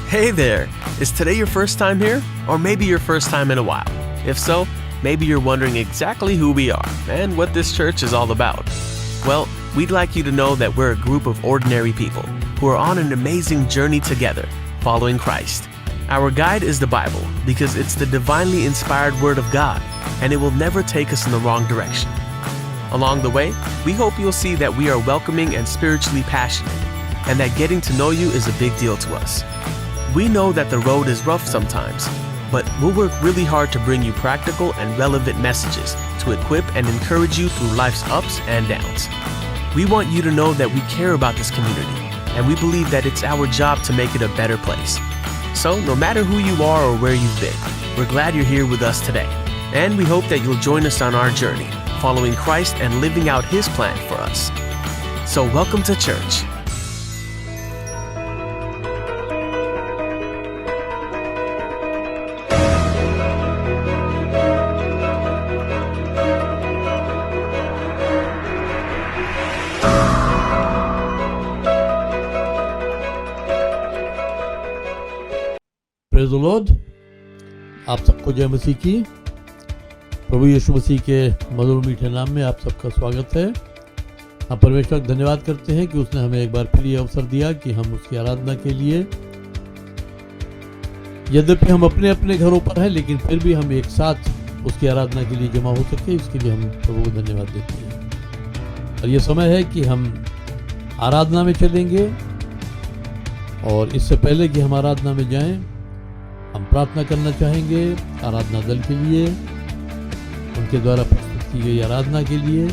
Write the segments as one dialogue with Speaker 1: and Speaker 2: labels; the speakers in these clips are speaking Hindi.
Speaker 1: Hey there! Is today your first time here? Or maybe your first time in a while? If so, maybe you're wondering exactly who we are and what this church is all about. Well, we'd like you to know that we're a group of ordinary people who are on an amazing journey together, following Christ. Our guide is the Bible because it's the divinely inspired Word of God, and it will never take us in the wrong direction. Along the way, we hope you'll see that we are welcoming and spiritually passionate, and that getting to know you is a big deal to us. We know that the road is rough sometimes, but we'll work really hard to bring you practical and relevant messages to equip and encourage you through life's ups and downs. We want you to know that we care about this community, and we believe that it's our job to make it a better place. So, no matter who you are or where you've been, we're glad you're here with us today, and we hope that you'll join us on our journey, following Christ and living out His plan for us. So, welcome to church.
Speaker 2: Praise the Lord. आप सबको जय मसीह की। प्रभु यीशु मसीह के मधुर मीठे नाम में आप सबका स्वागत है। हम परमेश्वर का धन्यवाद करते हैं कि उसने हमें एक बार फिर ये अवसर दिया कि हम उसकी आराधना के लिए, यद्यपि हम अपने अपने घरों पर हैं, लेकिन फिर भी हम एक साथ उसकी आराधना के लिए जमा हो सके, इसके लिए हम प्रभु को धन्यवाद देते हैं। और ये समय है कि हम आराधना में चलेंगे, और इससे पहले कि हम आराधना में जाएं, हम प्रार्थना करना चाहेंगे आराधना दल के लिए, उनके द्वारा प्रस्तुत की गई आराधना के लिए,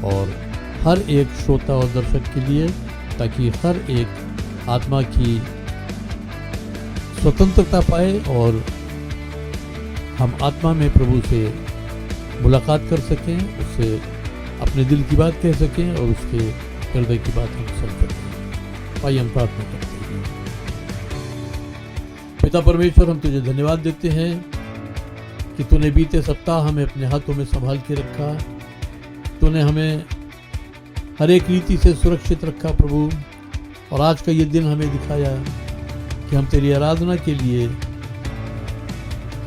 Speaker 2: और हर एक श्रोता और दर्शक के लिए, ताकि हर एक आत्मा की स्वतंत्रता पाए और हम आत्मा में प्रभु से मुलाकात कर सकें, उससे अपने दिल की बात कह सकें और उसके हृदय की बात हम सुन सकें। आइए हम प्रार्थना करते हैं। पिता परमेश्वर, हम तुझे धन्यवाद देते हैं कि तूने बीते सप्ताह हमें अपने हाथों में संभाल के रखा। तूने हमें हर एक रीति से सुरक्षित रखा प्रभु, और आज का ये दिन हमें दिखाया कि हम तेरी आराधना के लिए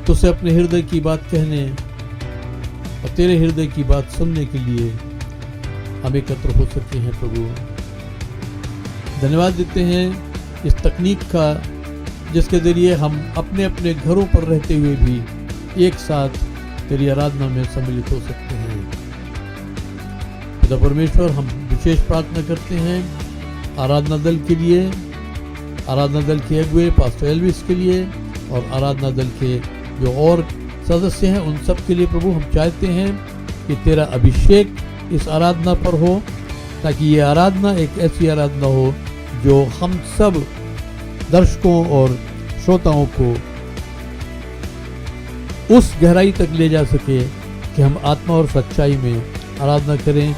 Speaker 2: तुझसे अपने हृदय की बात कहने और तेरे हृदय की बात सुनने के लिए हम एकत्र हो सकते हैं प्रभु। धन्यवाद देते हैं इस तकनीक का, जिसके ज़रिए हम अपने अपने घरों पर रहते हुए भी एक साथ तेरी आराधना में सम्मिलित हो सकते हैं। पिता परमेश्वर, हम विशेष प्रार्थना करते हैं आराधना दल के लिए, आराधना दल के अगुए पास्टर एल्विस के लिए, और आराधना दल के जो और सदस्य हैं उन सब के लिए प्रभु। हम चाहते हैं कि तेरा अभिषेक इस आराधना पर हो, ताकि ये आराधना एक ऐसी आराधना हो जो हम सब दर्शकों और श्रोताओं को उस गहराई तक ले जा सके कि हम आत्मा और सच्चाई में आराधना करें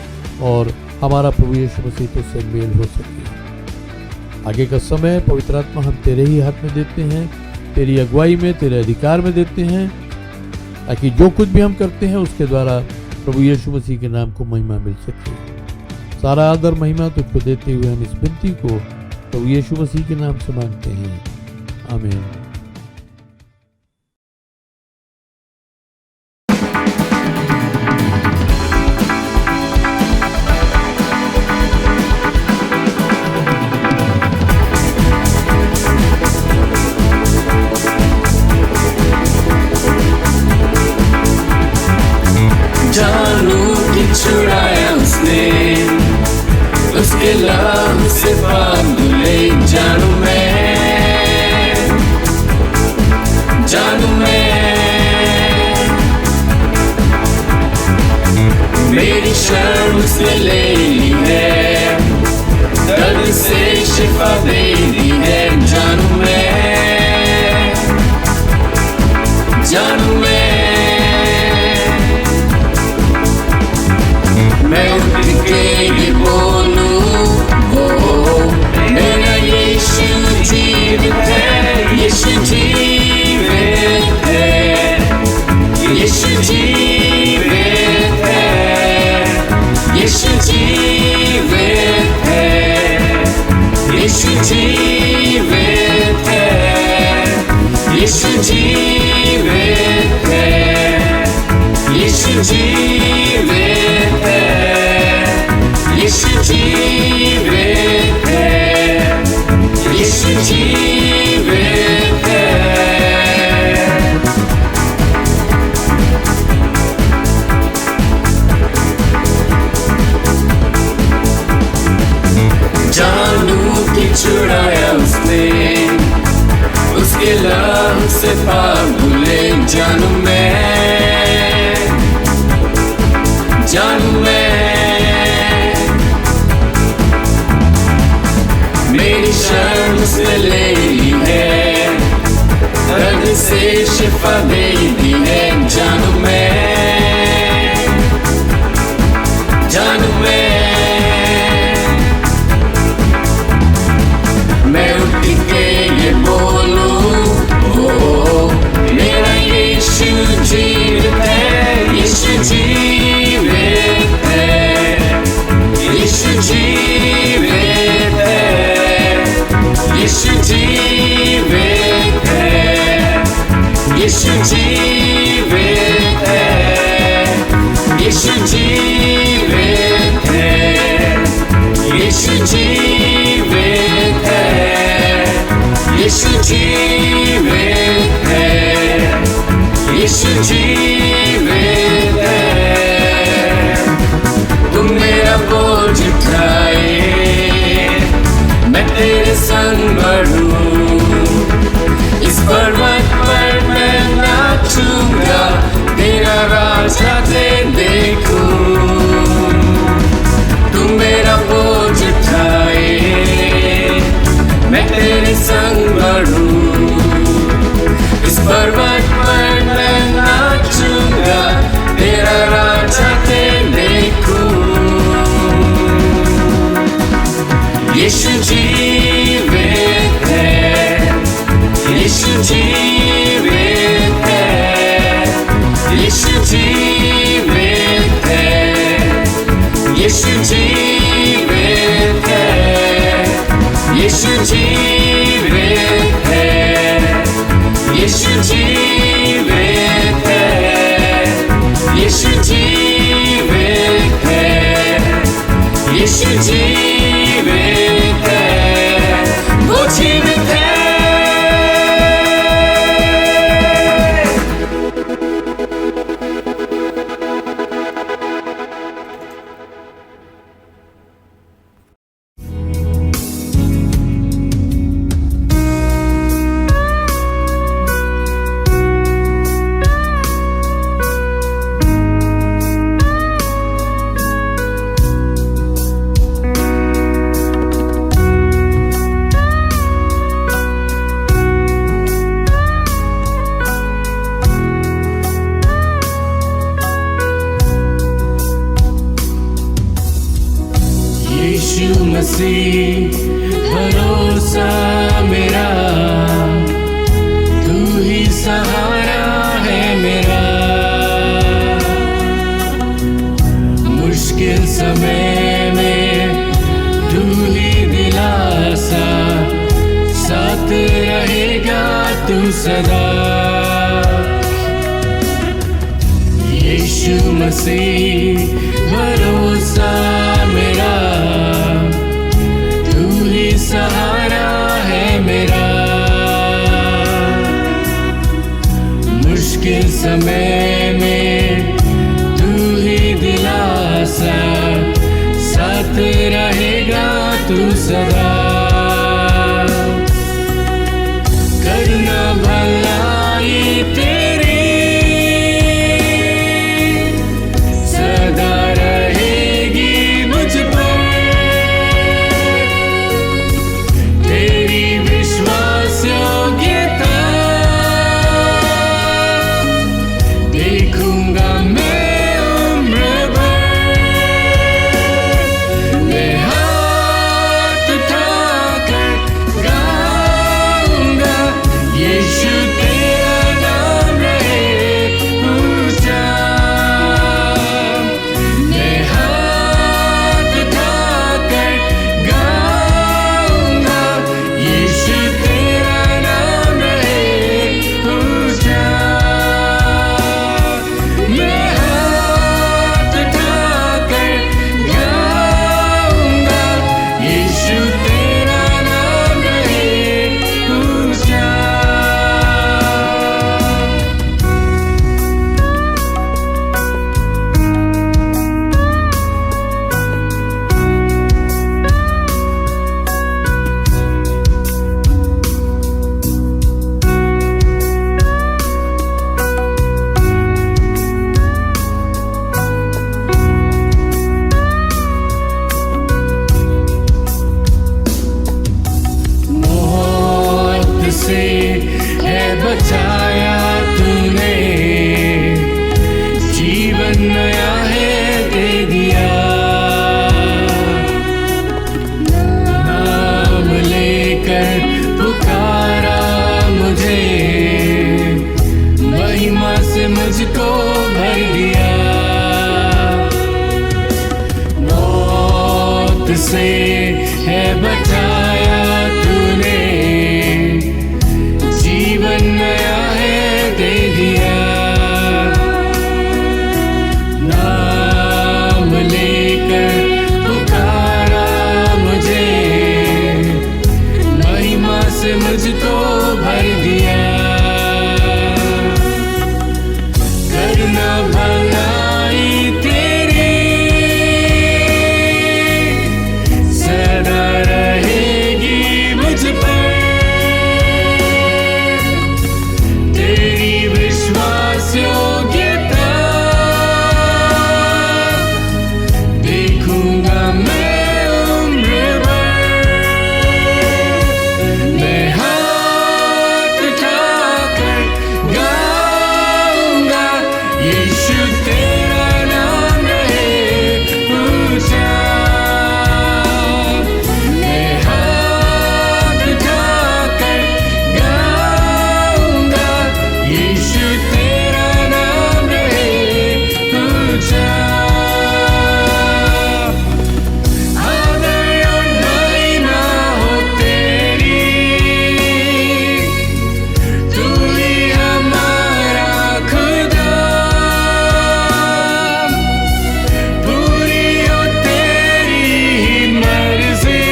Speaker 2: और हमारा प्रभु यीशु मसीह तुझसे मेल हो सके। आगे का समय पवित्र आत्मा हम तेरे ही हाथ में देते हैं, तेरी अगुवाई में, तेरे अधिकार में देते हैं, ताकि जो कुछ भी हम करते हैं उसके द्वारा प्रभु यीशु मसीह के नाम को महिमा मिल सके। सारा आदर महिमा तुझको देते हुए हम इस विनती को प्रभु यीशु मसीह के नाम से मांगते हैं, आमीन।
Speaker 3: जानू कि छुड़ाया उसने, उसके लहू से बांधले। जानू मैं मेरी शर्म उसने ले ली है, दर्द से शिफा दे दी है। जानू मैं उठ के ये बोलूं, मेरा यीशु जीवित है, यीशु जीवित है, यीशु जीवित है, यीशु जीवित जीवित है, यीशु जीवित है, यीशु जीवित है, यीशु जीवित है। जानू की छुड़ाया उसने, उसके लहू से पाप धुले। जानू मैं मेरी शर्म उसने ले ली है, दर्द से शिफा दे दी है। जानू मैं उठ के ये बोलूं, ओ मेरा यीशु जीवित है, यीशु जीवित है, यीशु जीवित है, यीशु जीवित है, यीशु जीवित है, यीशु जीवित है, यीशु जीवित है, यीशु जीवित है, यीशु जीवित है। तुम मेरा बोझ उठाए, मैं तेरे संग बढ़ूं, इस पर्वत पर मैं नाचूंगा, तेरा राजा देखूं। तुम मेरा बोझ उठाए, मैं तेरे संग बढ़ूं, इस पर्वत पर मैं नाचूंगा, तेरा राजा देखूं। यीशु जीवित है, यीशु जीवित है, यीशु जीवित है, यीशु जीवित है, यीशु जीवित है, यीशु जीवित है, यीशु जीवित है, यीशु जीवित है, वो जीवित है।
Speaker 4: भरोसा मेरा, तू ही सहारा है मेरा, मुश्किल समय में तू ही दिलासा, साथ रहेगा तू सदा। यीशु मसीह भरोसा मेरा, सहारा है मेरा, मुश्किल समय में तू ही दिलासा, साथ रहेगा तू सदा। करना भलाई तेरी सदा रहेगी मुझ पर, देखूंगा मैं उम्र भर, मैं हाथ उठा से है बचाया तूने, जीवन नया है दे दिया। नाम लेकर पुकारा मुझे, महिमा से मुझको भर दिया। मौत से है बचाया तूने, जीवन नया है दे दिया। नाम लेकर पुकारा मुझे, महिमा से मुझको भर दिया। करना भलाई तेरी सदा रहेगी मुझ पर, तेरी विश्वास योग्यता देखूंगा मैं उम्र भर। मैं हाथ उठाकर गाऊंगा, यीशु तेरा नाम रहे ऊंचा। मैं हाथ उठाकर गाऊंगा, यीशु तेरा नाम रहे ऊंचा। आदर और महिमा हो तेरी, तू ही हमारा खुदा। पूरी हो तेरी ही मर्जी,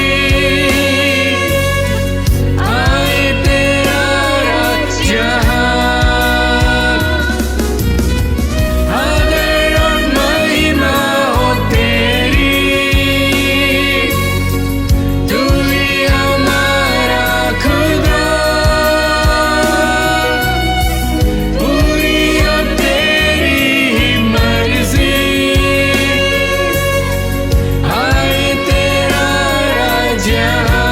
Speaker 4: आए तेरा राज जहां। आदर और महिमा हो तेरी, तू ही हमारा खुदा। पूरी हो तेरी ही मर्जी, आए तेरा राज यहाँ।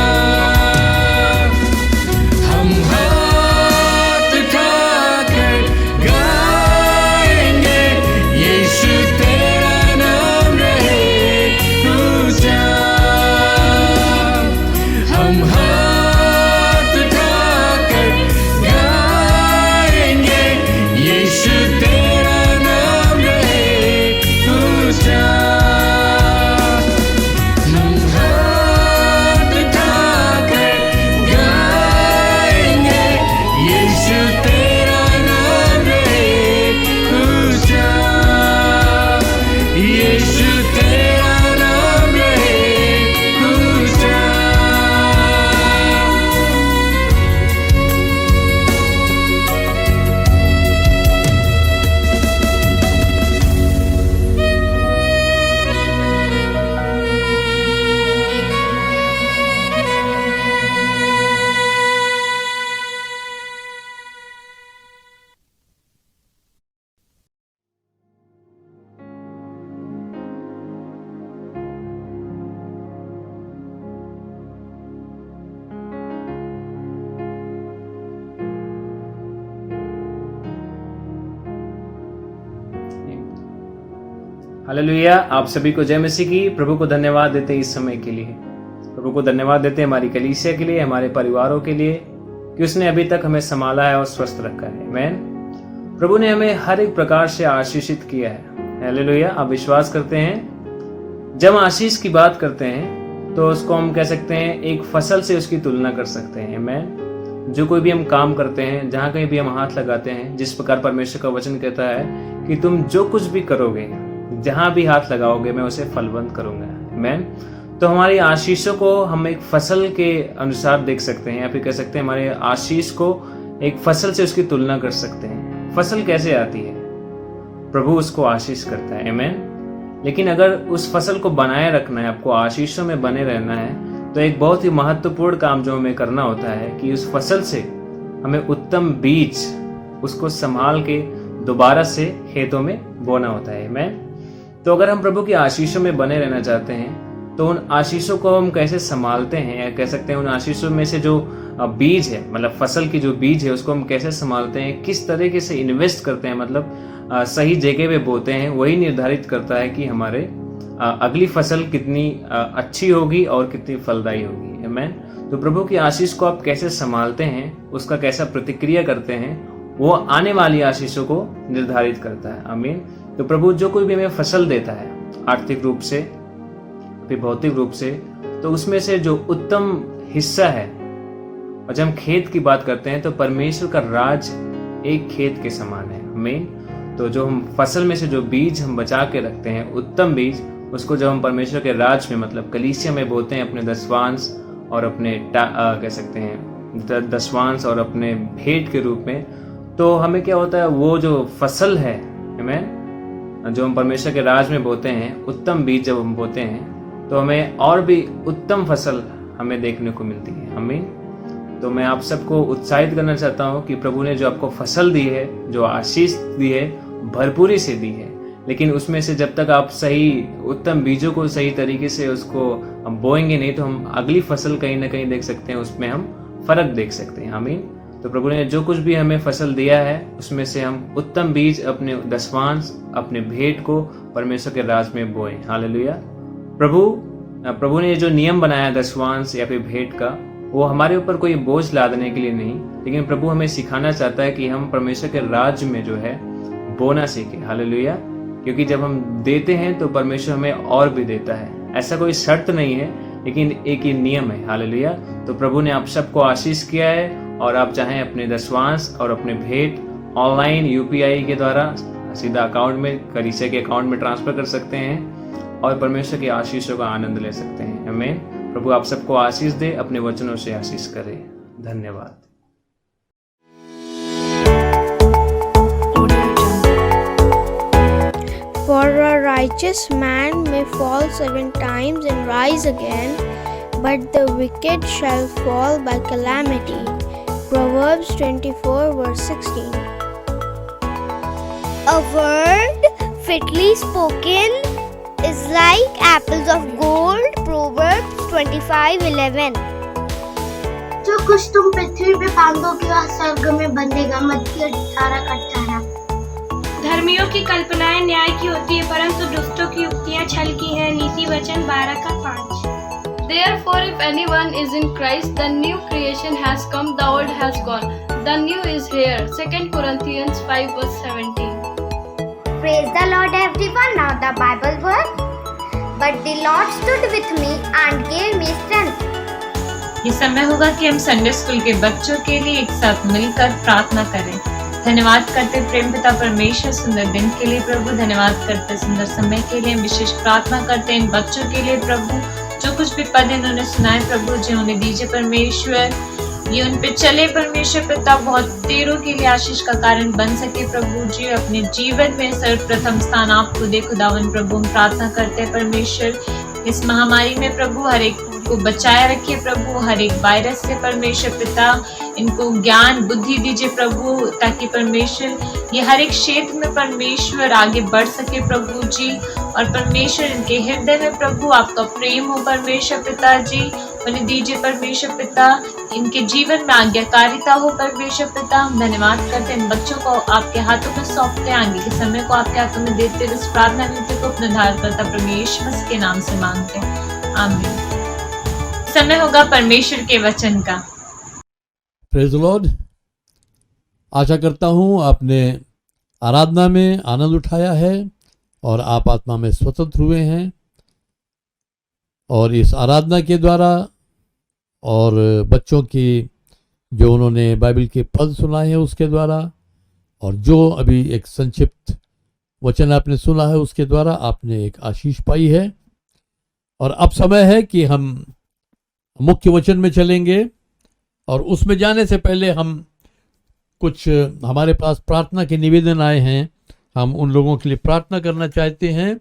Speaker 4: हम हाथ उठाकर गाएंगे, यीशु तेरा नाम रहे ऊंचा। हम हाथ उठाकर गाएंगे, यीशु तेरा नाम रहे ऊंचा। हम हाथ उठाकर गाएंगे, यीशु तेरा नाम रहे ऊंचा। यीशु तेरा नाम रहे ऊंचा।
Speaker 5: हालेलुया। आप सभी को जय मसीह की। प्रभु को धन्यवाद देते हैं इस समय के लिए। प्रभु को धन्यवाद देते हैं हमारी कलीसिया के लिए, हमारे परिवारों के लिए, कि उसने अभी तक हमें संभाला है और स्वस्थ रखा है। आमीन। प्रभु ने हमें हर एक प्रकार से आशीषित किया है। हालेलुया। आप विश्वास करते हैं? जब हम आशीष की बात करते हैं तो उसको हम कह सकते हैं एक फसल से उसकी तुलना कर सकते हैं। आमीन। जो कोई भी हम काम करते हैं, जहाँ कहीं भी हम हाथ लगाते हैं, जिस प्रकार परमेश्वर का वचन कहता है कि तुम जो कुछ भी करोगे, जहां भी हाथ लगाओगे, मैं उसे फलवंत करूंगा। आमीन। तो हमारी आशीषों को हम एक फसल के अनुसार देख सकते हैं, या फिर कह सकते हैं हमारे आशीष को एक फसल से उसकी तुलना कर सकते हैं। फसल कैसे आती है? प्रभु उसको आशीष करता है। आमीन। लेकिन अगर उस फसल को बनाए रखना है, आपको आशीषों में बने रहना है, तो एक बहुत ही महत्वपूर्ण काम जो हमें करना होता है कि उस फसल से हमें उत्तम बीज, उसको संभाल के दोबारा से खेतों में बोना होता है। आमीन। तो अगर हम प्रभु की आशीषों में बने रहना चाहते हैं तो उन आशीषों को हम कैसे संभालते हैं, या कह सकते हैं उन आशीषों में से जो बीज है, मतलब फसल की जो बीज है उसको हम कैसे संभालते हैं, किस तरीके से इन्वेस्ट करते हैं, मतलब सही जगह पे बोते हैं, वही निर्धारित करता है कि हमारे अगली फसल कितनी अच्छी होगी और कितनी फलदायी होगी। आमीन। तो प्रभु की आशीष को आप कैसे संभालते हैं, उसका कैसा प्रतिक्रिया करते हैं, वो आने वाली आशीषों को निर्धारित करता है। आमीन। तो प्रभु जो कोई भी हमें फसल देता है, आर्थिक रूप से फिर भौतिक रूप से, तो उसमें से जो उत्तम हिस्सा है, और जब हम खेत की बात करते हैं तो परमेश्वर का राज एक खेत के समान है। आमीन। तो जो हम फसल में से जो बीज हम बचा के रखते हैं, उत्तम बीज, उसको जब हम परमेश्वर के राज में, मतलब कलीसिया में बोते हैं अपने दसवांश और अपने कह सकते हैं दसवांश और अपने भेंट के रूप में, तो हमें क्या होता है, वो जो फसल है, हमें जो हम परमेश्वर के राज में बोते हैं, उत्तम बीज जब हम बोते हैं तो हमें और भी उत्तम फसल हमें देखने को मिलती है। आमीन। तो मैं आप सबको उत्साहित करना चाहता हूँ कि प्रभु ने जो आपको फसल दी है, जो आशीष दी है, भरपूरी से दी है, लेकिन उसमें से जब तक आप सही उत्तम बीजों को सही तरीके से उसको हम बोएंगे नहीं, तो हम अगली फसल कहीं ना कहीं देख सकते हैं, उसमें हम फर्क देख सकते हैं। आमीन। तो प्रभु ने जो कुछ भी हमें फसल दिया है, उसमें से हम उत्तम बीज अपने दसवांश, अपने भेंट को परमेश्वर के राज में बोएं। हालेलुया। प्रभु ने जो नियम बनाया दसवांश या फिर भेंट का, वो हमारे ऊपर कोई बोझ लादने के लिए नहीं, लेकिन प्रभु हमें सिखाना चाहता है कि हम परमेश्वर के राज्य में जो है बोना सीखें। हालेलुया। क्योंकि जब हम देते हैं तो परमेश्वर हमें और भी देता है। ऐसा कोई शर्त नहीं है, लेकिन एक ही नियम है। हालेलुया। तो प्रभु ने आप सबको आशीष किया है, और आप चाहें अपने दसवांश और अपने भेंट ऑनलाइन UPI के द्वारा सीधा अकाउंट में, कलीसिया के अकाउंट में ट्रांसफर कर सकते हैं और परमेश्वर के आशीषों का आनंद ले सकते हैं। आमीन। प्रभु आप सबको आशीष दे, अपने वचनों से आशीष करे। धन्यवाद।
Speaker 6: For a righteous man may fall 7 times and rise again, but the wicked shall fall by calamity. Proverbs 24 verse 16.
Speaker 7: A word fitly spoken is like apples of gold. Proverbs 25:11.
Speaker 8: जो कुछ तुम पृथ्वी पे बांधोगे वह स्वर्ग में बंधेगा। मत्ती 18:18।
Speaker 9: धर्मियों की कल्पनाएं न्याय की होती है, परंतु दुष्टों की युक्तियां छल की है। नीति वचन 12:5।
Speaker 10: Therefore, if anyone is in Christ, the new creation has come, the old has gone, the new is here. 2 Corinthians 5 verse 17.
Speaker 7: Praise the Lord, everyone. Now the Bible verse. But the Lord stood with me and gave me strength.
Speaker 11: ये समय होगा कि हम संडे स्कूल के बच्चों के लिए एक साथ मिलकर प्रार्थना करें। धन्यवाद करते प्रेम पिता परमेश्वर सुंदर दिन के लिए प्रभु, धन्यवाद करते सुंदर समय के लिए। विशेष प्रार्थना करते इन बच्चों के लिए प्रभु, जो कुछ भी पद इन्होंने सुनाए प्रभु जी उन्हें दीजिए परमेश्वर, ये उन पे चले परमेश्वर पिता, बहुत देरों के लिए आशीष का कारण बन सके प्रभु जी। अपने जीवन में सर्वप्रथम स्थान आपको दे खुदावन प्रभु। हम प्रार्थना करते हैं परमेश्वर, इस महामारी में प्रभु हर एक को बचाए रखिए प्रभु, हर एक वायरस से परमेश्वर पिता। इनको ज्ञान बुद्धि दीजिए प्रभु, ताकि परमेश्वर ये हर एक क्षेत्र में परमेश्वर आगे बढ़ सके प्रभु जी। और परमेश्वर इनके हृदय में प्रभु आपका प्रेम हो परमेश्वर पिता जी, उन्हें दीजिए परमेश्वर पिता। इनके जीवन में आज्ञाकारिता हो परमेश्वर पिता। हम धन्यवाद करते हैं इन बच्चों को आपके हाथों में सौंपते हैं, आगे के समय को आपके हाथों में देते हुए इस प्रार्थना विनती को अपने उद्धारकर्ता परमेश्वर के नाम से मांगते हैं, आमीन। समय होगा परमेश्वर के वचन का।
Speaker 2: Praise the Lord. आशा करता हूँ आपने आराधना में आनंद उठाया है और आप आत्मा में स्वतंत्र हुए हैं, और इस आराधना के द्वारा और बच्चों की जो उन्होंने बाइबल के पद सुनाए हैं उसके द्वारा, और जो अभी एक संक्षिप्त वचन आपने सुना है उसके द्वारा आपने एक आशीष पाई है। और अब समय है कि हम मुख्य वचन में चलेंगे, और उसमें जाने से पहले हम कुछ हमारे पास प्रार्थना के निवेदन आए हैं, हम उन लोगों के लिए प्रार्थना करना चाहते हैं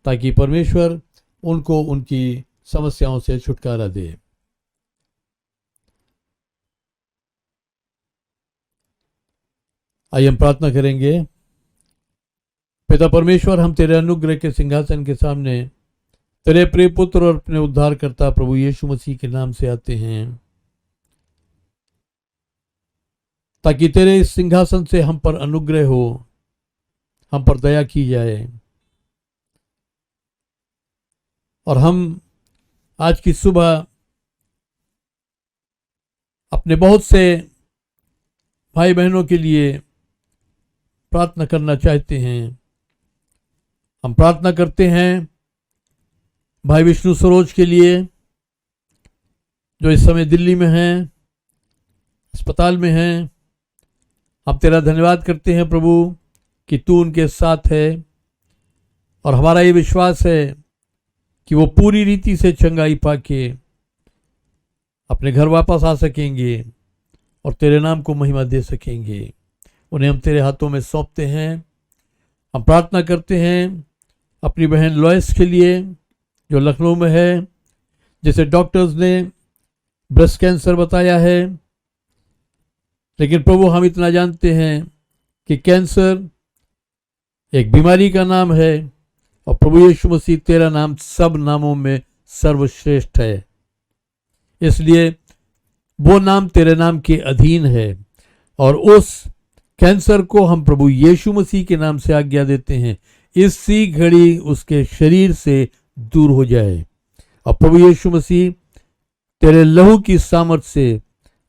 Speaker 2: ताकि परमेश्वर उनको उनकी समस्याओं से छुटकारा दे। आइए हम प्रार्थना करेंगे। पिता परमेश्वर, हम तेरे अनुग्रह के सिंहासन के सामने तेरे प्रिय पुत्र और अपने उद्धारकर्ता प्रभु यीशु मसीह के नाम से आते हैं, ताकि तेरे इस सिंहासन से हम पर अनुग्रह हो, हम पर दया की जाए और हम आज की सुबह अपने बहुत से भाई बहनों के लिए प्रार्थना करना चाहते हैं। हम प्रार्थना करते हैं भाई विष्णु सरोज के लिए, जो इस समय दिल्ली में हैं, अस्पताल में हैं। हम तेरा धन्यवाद करते हैं प्रभु कि तू उनके साथ है, और हमारा ये विश्वास है कि वो पूरी रीति से चंगाई पाके अपने घर वापस आ सकेंगे और तेरे नाम को महिमा दे सकेंगे। उन्हें हम तेरे हाथों में सौंपते हैं। हम प्रार्थना करते हैं अपनी बहन लॉयस के लिए, जो लखनऊ में है, जिसे डॉक्टर्स ने ब्रेस्ट कैंसर बताया है। लेकिन प्रभु, हम इतना जानते हैं कि कैंसर एक बीमारी का नाम है, और प्रभु यीशु मसीह तेरा नाम सब नामों में सर्वश्रेष्ठ है, इसलिए वो नाम तेरे नाम के अधीन है। और उस कैंसर को हम प्रभु यीशु मसीह के नाम से आज्ञा देते हैं, इसी घड़ी उसके शरीर से दूर हो जाए, और प्रभु यीशु मसीह तेरे लहू की सामर्थ से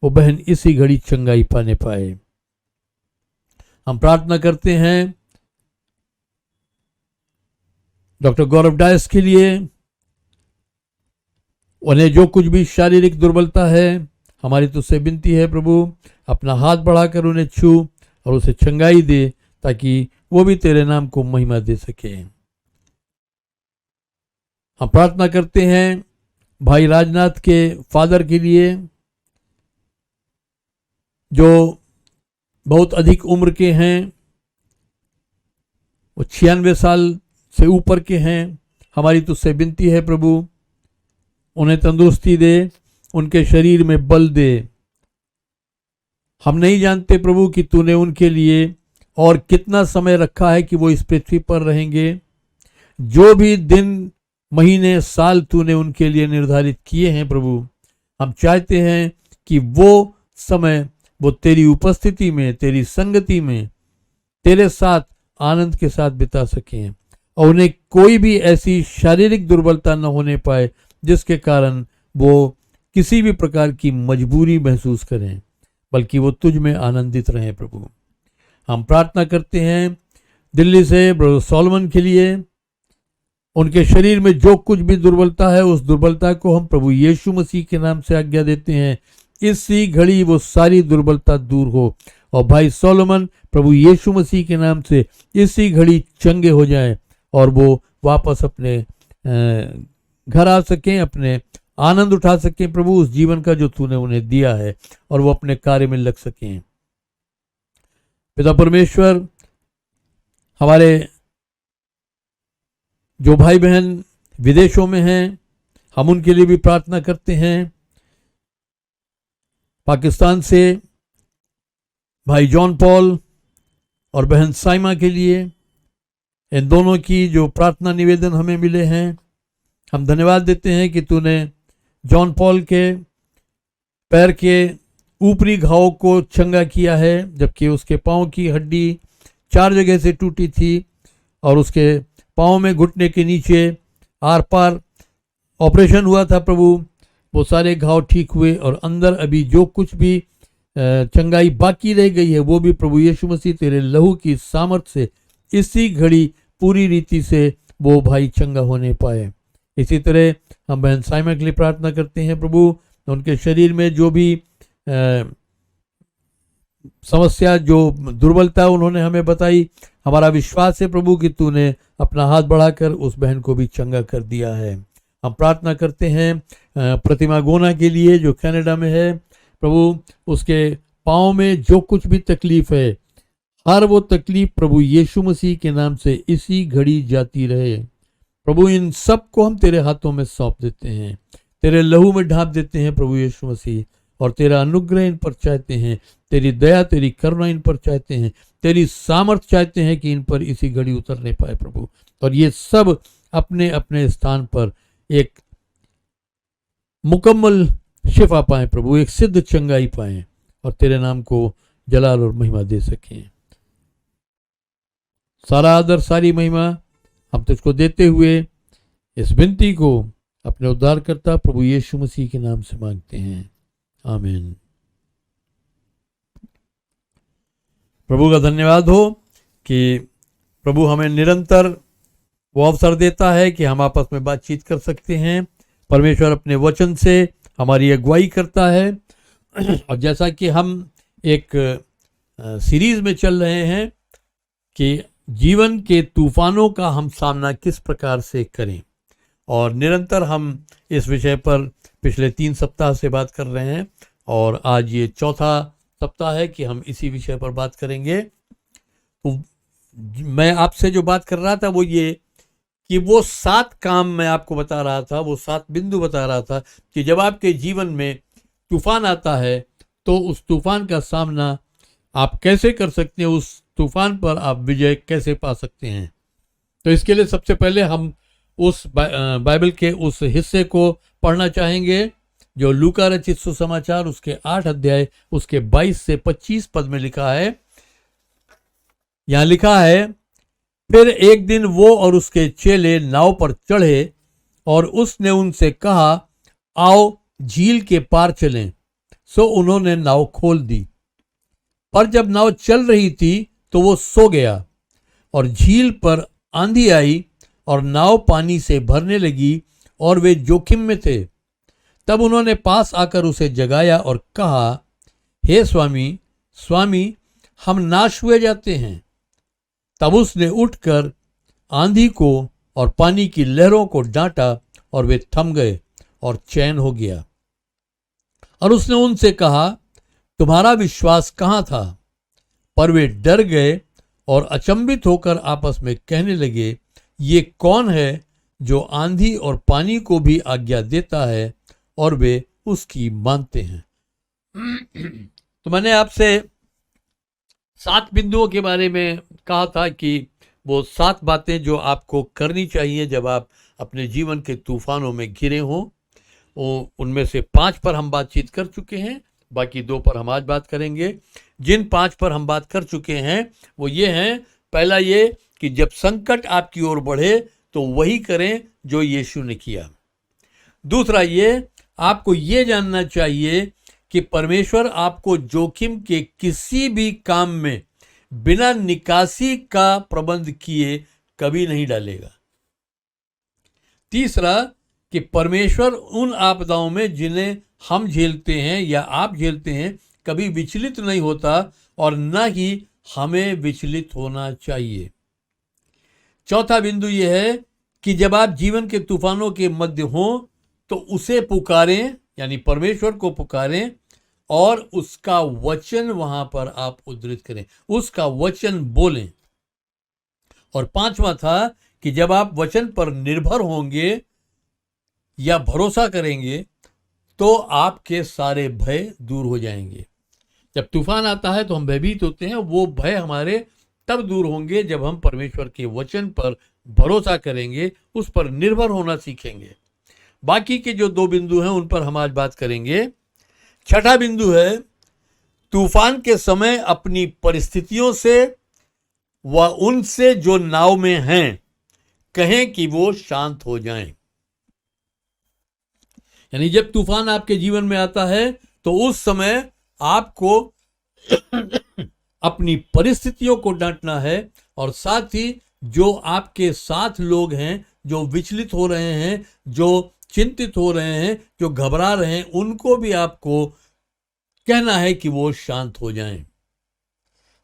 Speaker 2: वो बहन इसी घड़ी चंगाई पाने पाए। हम प्रार्थना करते हैं डॉक्टर गौरव डायस के लिए। उन्हें जो कुछ भी शारीरिक दुर्बलता है, हमारी तुझसे विनती है प्रभु, अपना हाथ बढ़ाकर उन्हें छू और उसे चंगाई दे, ताकि वो भी तेरे नाम को महिमा दे सके। हम प्रार्थना करते हैं भाई राजनाथ के फादर के लिए, जो बहुत अधिक उम्र के हैं, वो 96 साल से ऊपर के हैं। हमारी तुझसे विनती है प्रभु, उन्हें तंदुरुस्ती दे, उनके शरीर में बल दे। हम नहीं जानते प्रभु कि तूने उनके लिए और कितना समय रखा है कि वो इस पृथ्वी पर रहेंगे। जो भी दिन, महीने, साल तूने उनके लिए निर्धारित किए हैं प्रभु, हम चाहते हैं कि वो समय वो तेरी उपस्थिति में, तेरी संगति में, तेरे साथ आनंद के साथ बिता सकें, और उन्हें कोई भी ऐसी शारीरिक दुर्बलता न होने पाए जिसके कारण वो किसी भी प्रकार की मजबूरी महसूस करें, बल्कि वो तुझ में आनंदित रहें प्रभु। हम प्रार्थना करते हैं दिल्ली से ब्रदर सोलोमन के लिए। उनके शरीर में जो कुछ भी दुर्बलता है, उस दुर्बलता को हम प्रभु यीशु मसीह के नाम से आज्ञा देते हैं, इसी घड़ी वो सारी दुर्बलता दूर हो, और भाई सोलोमन प्रभु यीशु मसीह के नाम से इसी घड़ी चंगे हो जाएं, और वो वापस अपने घर आ सकें, अपने आनंद उठा सकें प्रभु उस जीवन का जो तूने उन्हें दिया है, और वो अपने कार्य में लग सकें। पिता परमेश्वर, हमारे जो भाई बहन विदेशों में हैं, हम उनके लिए भी प्रार्थना करते हैं। पाकिस्तान से भाई जॉन पॉल और बहन साइमा के लिए, इन दोनों की जो प्रार्थना निवेदन हमें मिले हैं, हम धन्यवाद देते हैं कि तूने जॉन पॉल के पैर के ऊपरी घाव को चंगा किया है, जबकि उसके पांव की हड्डी 4 जगह से टूटी थी, और उसके पांव में घुटने के नीचे आर पार ऑपरेशन हुआ था प्रभु। वो सारे घाव ठीक हुए, और अंदर अभी जो कुछ भी चंगाई बाकी रह गई है, वो भी प्रभु यीशु मसीह तेरे लहू की सामर्थ से इसी घड़ी पूरी रीति से वो भाई चंगा होने पाए। इसी तरह हम बहन साइमा के लिए प्रार्थना करते हैं प्रभु, उनके शरीर में जो भी समस्या, जो दुर्बलता उन्होंने हमें बताई, हमारा विश्वास है प्रभु कि तूने अपना हाथ बढ़ाकर उस बहन को भी चंगा कर दिया है। हम प्रार्थना करते हैं प्रतिमा गोना के लिए, जो कनाडा में है प्रभु, उसके पाँव में जो कुछ भी तकलीफ है, हर वो तकलीफ प्रभु यीशु मसीह के नाम से इसी घड़ी जाती रहे प्रभु। इन सब को हम तेरे हाथों में सौंप देते हैं, तेरे लहू में ढांप देते हैं प्रभु यीशु मसीह, और तेरा अनुग्रह इन पर चाहते हैं, तेरी दया, तेरी करुणा इन पर चाहते हैं, तेरी सामर्थ चाहते हैं कि इन पर इसी घड़ी उतरने पाए प्रभु। और ये सब अपने अपने स्थान पर एक मुकम्मल शिफा पाएं प्रभु, एक सिद्ध चंगाई पाएं और तेरे नाम को जलाल और महिमा दे सकें। सारा आदर सारी महिमा हम तुझको देते हुए इस विनती को अपने उद्धारकर्ता प्रभु यीशु मसीह के नाम से मांगते हैं, आमीन। प्रभु का धन्यवाद हो कि प्रभु हमें निरंतर वो अवसर देता है कि हम आपस में बातचीत कर सकते हैं। परमेश्वर अपने वचन से हमारी अगुवाई करता है और जैसा कि हम एक सीरीज में चल रहे हैं कि जीवन के तूफानों का हम सामना किस प्रकार से करें, और निरंतर हम इस विषय पर पिछले 3 सप्ताह से बात कर रहे हैं और आज ये चौथा सप्ताह है कि हम इसी विषय पर बात करेंगे। तो मैं आपसे जो बात कर रहा था वो ये कि वो 7 काम मैं आपको बता रहा था, वो 7 बिंदु बता रहा था कि जब आपके जीवन में तूफान आता है तो उस तूफान का सामना आप कैसे कर सकते हैं, उस तूफान पर आप विजय कैसे पा सकते हैं। तो इसके लिए सबसे पहले हम उस बाइबल के उस हिस्से को पढ़ना चाहेंगे जो लूका रचित सुसमाचार उसके 8 अध्याय उसके 22 से 25 पद में लिखा है। यहाँ लिखा है, फिर एक दिन वो और उसके चेले नाव पर चढ़े और उसने उनसे कहा, आओ झील के पार चलें। सो उन्होंने नाव खोल दी, पर जब नाव चल रही थी तो वो सो गया और झील पर आंधी आई और नाव पानी से भरने लगी और वे जोखिम में थे। तब उन्होंने पास आकर उसे जगाया और कहा, हे स्वामी स्वामी, हम नाश हुए जाते हैं। तब उसने उठकर आंधी को और पानी की लहरों को डांटा और वे थम गए और चैन हो गया। और उसने उनसे कहा, तुम्हारा विश्वास कहाँ था? पर वे डर गए और अचंभित होकर आपस में कहने लगे, ये कौन है जो आंधी और पानी को भी आज्ञा देता है और वे उसकी मानते हैं। तो मैंने आपसे 7 बिंदुओं के बारे में कहा था कि वो 7 बातें जो आपको करनी चाहिए जब आप अपने जीवन के तूफानों में घिरे हों। उनमें से 5 पर हम बातचीत कर चुके हैं, बाकी 2 पर हम आज बात करेंगे। जिन 5 पर हम बात कर चुके हैं वो ये हैं, पहला ये कि जब संकट आपकी ओर बढ़े तो वही करें जो यीशु ने किया। दूसरा ये, आपको ये जानना चाहिए कि परमेश्वर आपको जोखिम के किसी भी काम में बिना निकासी का प्रबंध किए कभी नहीं डालेगा। तीसरा कि परमेश्वर उन आपदाओं में जिन्हें हम झेलते हैं या आप झेलते हैं कभी विचलित नहीं होता और न ही हमें विचलित होना चाहिए। चौथा बिंदु यह है कि जब आप जीवन के तूफानों के मध्य हों तो उसे पुकारें, यानी परमेश्वर को पुकारें और उसका वचन वहां पर आप उद्धृत करें, उसका वचन बोलें। और 5वां था कि जब आप वचन पर निर्भर होंगे या भरोसा करेंगे तो आपके सारे भय दूर हो जाएंगे। जब तूफान आता है तो हम भयभीत होते हैं, वो भय हमारे तब दूर होंगे जब हम परमेश्वर के वचन पर भरोसा करेंगे, उस पर निर्भर होना सीखेंगे। बाकी के जो 2 बिंदु हैं उन पर हम आज बात करेंगे। छठा बिंदु है, तूफान के समय अपनी परिस्थितियों से व उनसे जो नाव में हैं कहें कि वो शांत हो जाएं। यानी जब तूफान आपके जीवन में आता है तो उस समय आपको अपनी परिस्थितियों को डांटना है और साथ ही जो आपके साथ लोग हैं, जो विचलित हो रहे हैं, जो चिंतित हो रहे हैं, जो घबरा रहे हैं, उनको भी आपको कहना है कि वो शांत हो जाएं।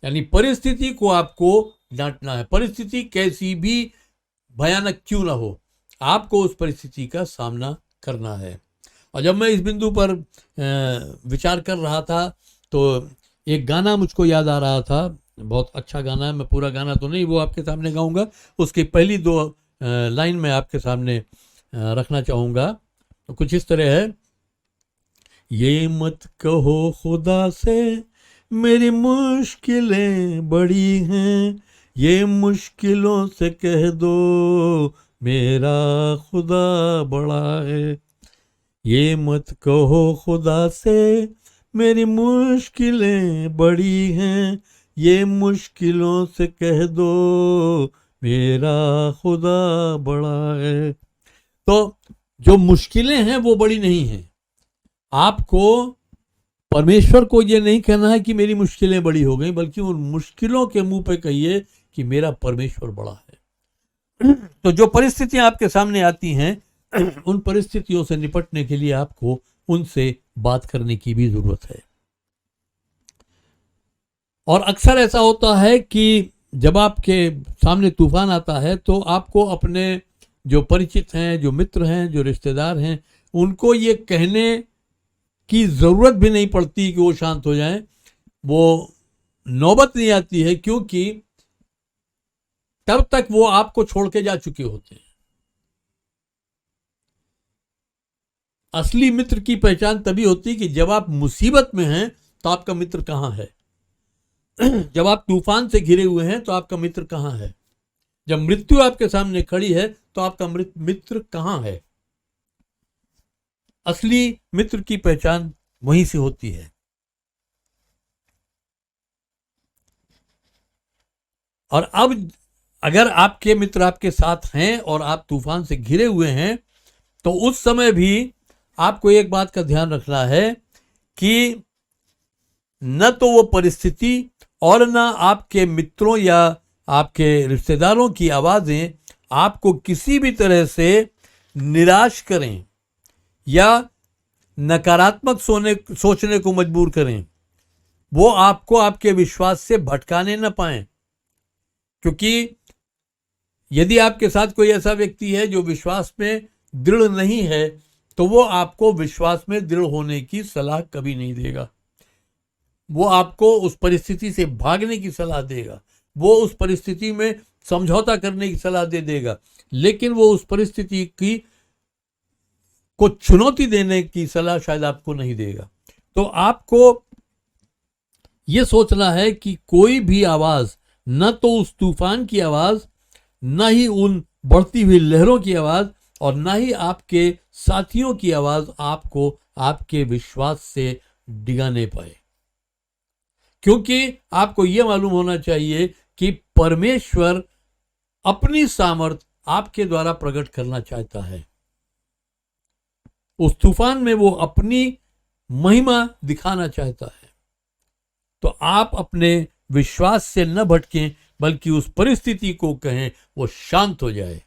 Speaker 2: यानी परिस्थिति को आपको डांटना है। परिस्थिति कैसी भी भयानक क्यों ना हो, आपको उस परिस्थिति का सामना करना है। और जब मैं इस बिंदु पर विचार कर रहा था तो एक गाना मुझको याद आ रहा था, बहुत अच्छा गाना है। मैं पूरा गाना तो नहीं वो आपके सामने गाऊंगा, उसकी पहली 2 लाइन में आपके सामने रखना चाहूँगा। तो कुछ इस तरह है, ये मत कहो खुदा से मेरी मुश्किलें बड़ी हैं, ये मुश्किलों से कह दो मेरा खुदा बड़ा है। ये मत कहो खुदा से मेरी मुश्किलें बड़ी हैं, ये मुश्किलों से कह दो मेरा खुदा बड़ा है। तो जो मुश्किलें हैं वो बड़ी नहीं हैं। आपको परमेश्वर को ये नहीं कहना है कि मेरी मुश्किलें बड़ी हो गई, बल्कि उन मुश्किलों के मुंह पे कहिए कि मेरा परमेश्वर बड़ा है। तो जो परिस्थितियां आपके सामने आती हैं, उन परिस्थितियों से निपटने के लिए आपको उनसे बात करने की भी जरूरत है। और अक्सर ऐसा होता है कि जब आपके सामने तूफान आता है तो आपको अपने जो परिचित हैं, जो मित्र हैं, जो रिश्तेदार हैं, उनको ये कहने की ज़रूरत भी नहीं पड़ती कि वो शांत हो जाएं। वो नौबत नहीं आती है, क्योंकि तब तक वो आपको छोड़ के जा चुके होते हैं। असली मित्र की पहचान तभी होती है कि जब आप मुसीबत में हैं तो आपका मित्र कहाँ है। जब आप तूफान से घिरे हुए हैं तो आपका मित्र कहाँ है। जब मृत्यु आपके सामने खड़ी है तो आपका मित्र कहाँ है। असली मित्र की पहचान वहीं से होती है। और अब अगर आपके मित्र आपके साथ हैं और आप तूफान से घिरे हुए हैं, तो उस समय भी आपको एक बात का ध्यान रखना है कि न तो वो परिस्थिति और न आपके मित्रों या आपके रिश्तेदारों की आवाज़ें आपको किसी भी तरह से निराश करें या नकारात्मक सोचने को मजबूर करें। वो आपको आपके विश्वास से भटकाने न पाएं, क्योंकि यदि आपके साथ कोई ऐसा व्यक्ति है जो विश्वास में दृढ़ नहीं है, तो वो आपको विश्वास में दृढ़ होने की सलाह कभी नहीं देगा। वो आपको उस परिस्थिति से भागने की सलाह देगा, वो उस परिस्थिति में समझौता करने की सलाह दे देगा, लेकिन वो उस परिस्थिति को चुनौती देने की सलाह शायद आपको नहीं देगा। तो आपको ये सोचना है कि कोई भी आवाज़, न तो उस तूफान की आवाज़, न ही उन बढ़ती हुई लहरों की आवाज़, और न ही आपके साथियों की आवाज़ आपको आपके विश्वास से डिगा नहीं पाए। क्योंकि आपको यह मालूम होना चाहिए कि परमेश्वर अपनी सामर्थ आपके द्वारा प्रकट करना चाहता है। उस तूफान में वो अपनी महिमा दिखाना चाहता है। तो आप अपने विश्वास से न भटकें, बल्कि उस परिस्थिति को कहें वो शांत हो जाए।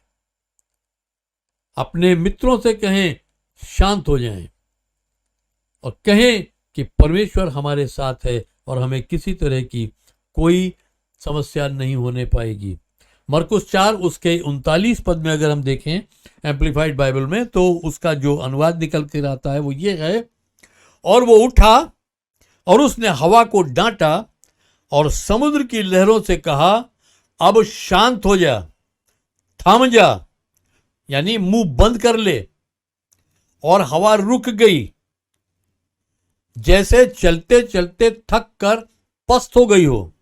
Speaker 2: अपने मित्रों से कहें शांत हो जाएं, और कहें कि परमेश्वर हमारे साथ है और हमें किसी तरह की कोई समस्या नहीं होने पाएगी। मरकुस 4 उसके 39 पद में अगर हम देखें एम्प्लीफाइड बाइबल में, तो उसका जो अनुवाद निकल कर आता है वो ये है, और वो उठा और उसने हवा को डांटा और समुद्र की लहरों से कहा, अब शांत हो जा, थम जा, यानी मुंह बंद कर ले। और हवा रुक गई, जैसे चलते चलते थक कर पस्त हो गई हो,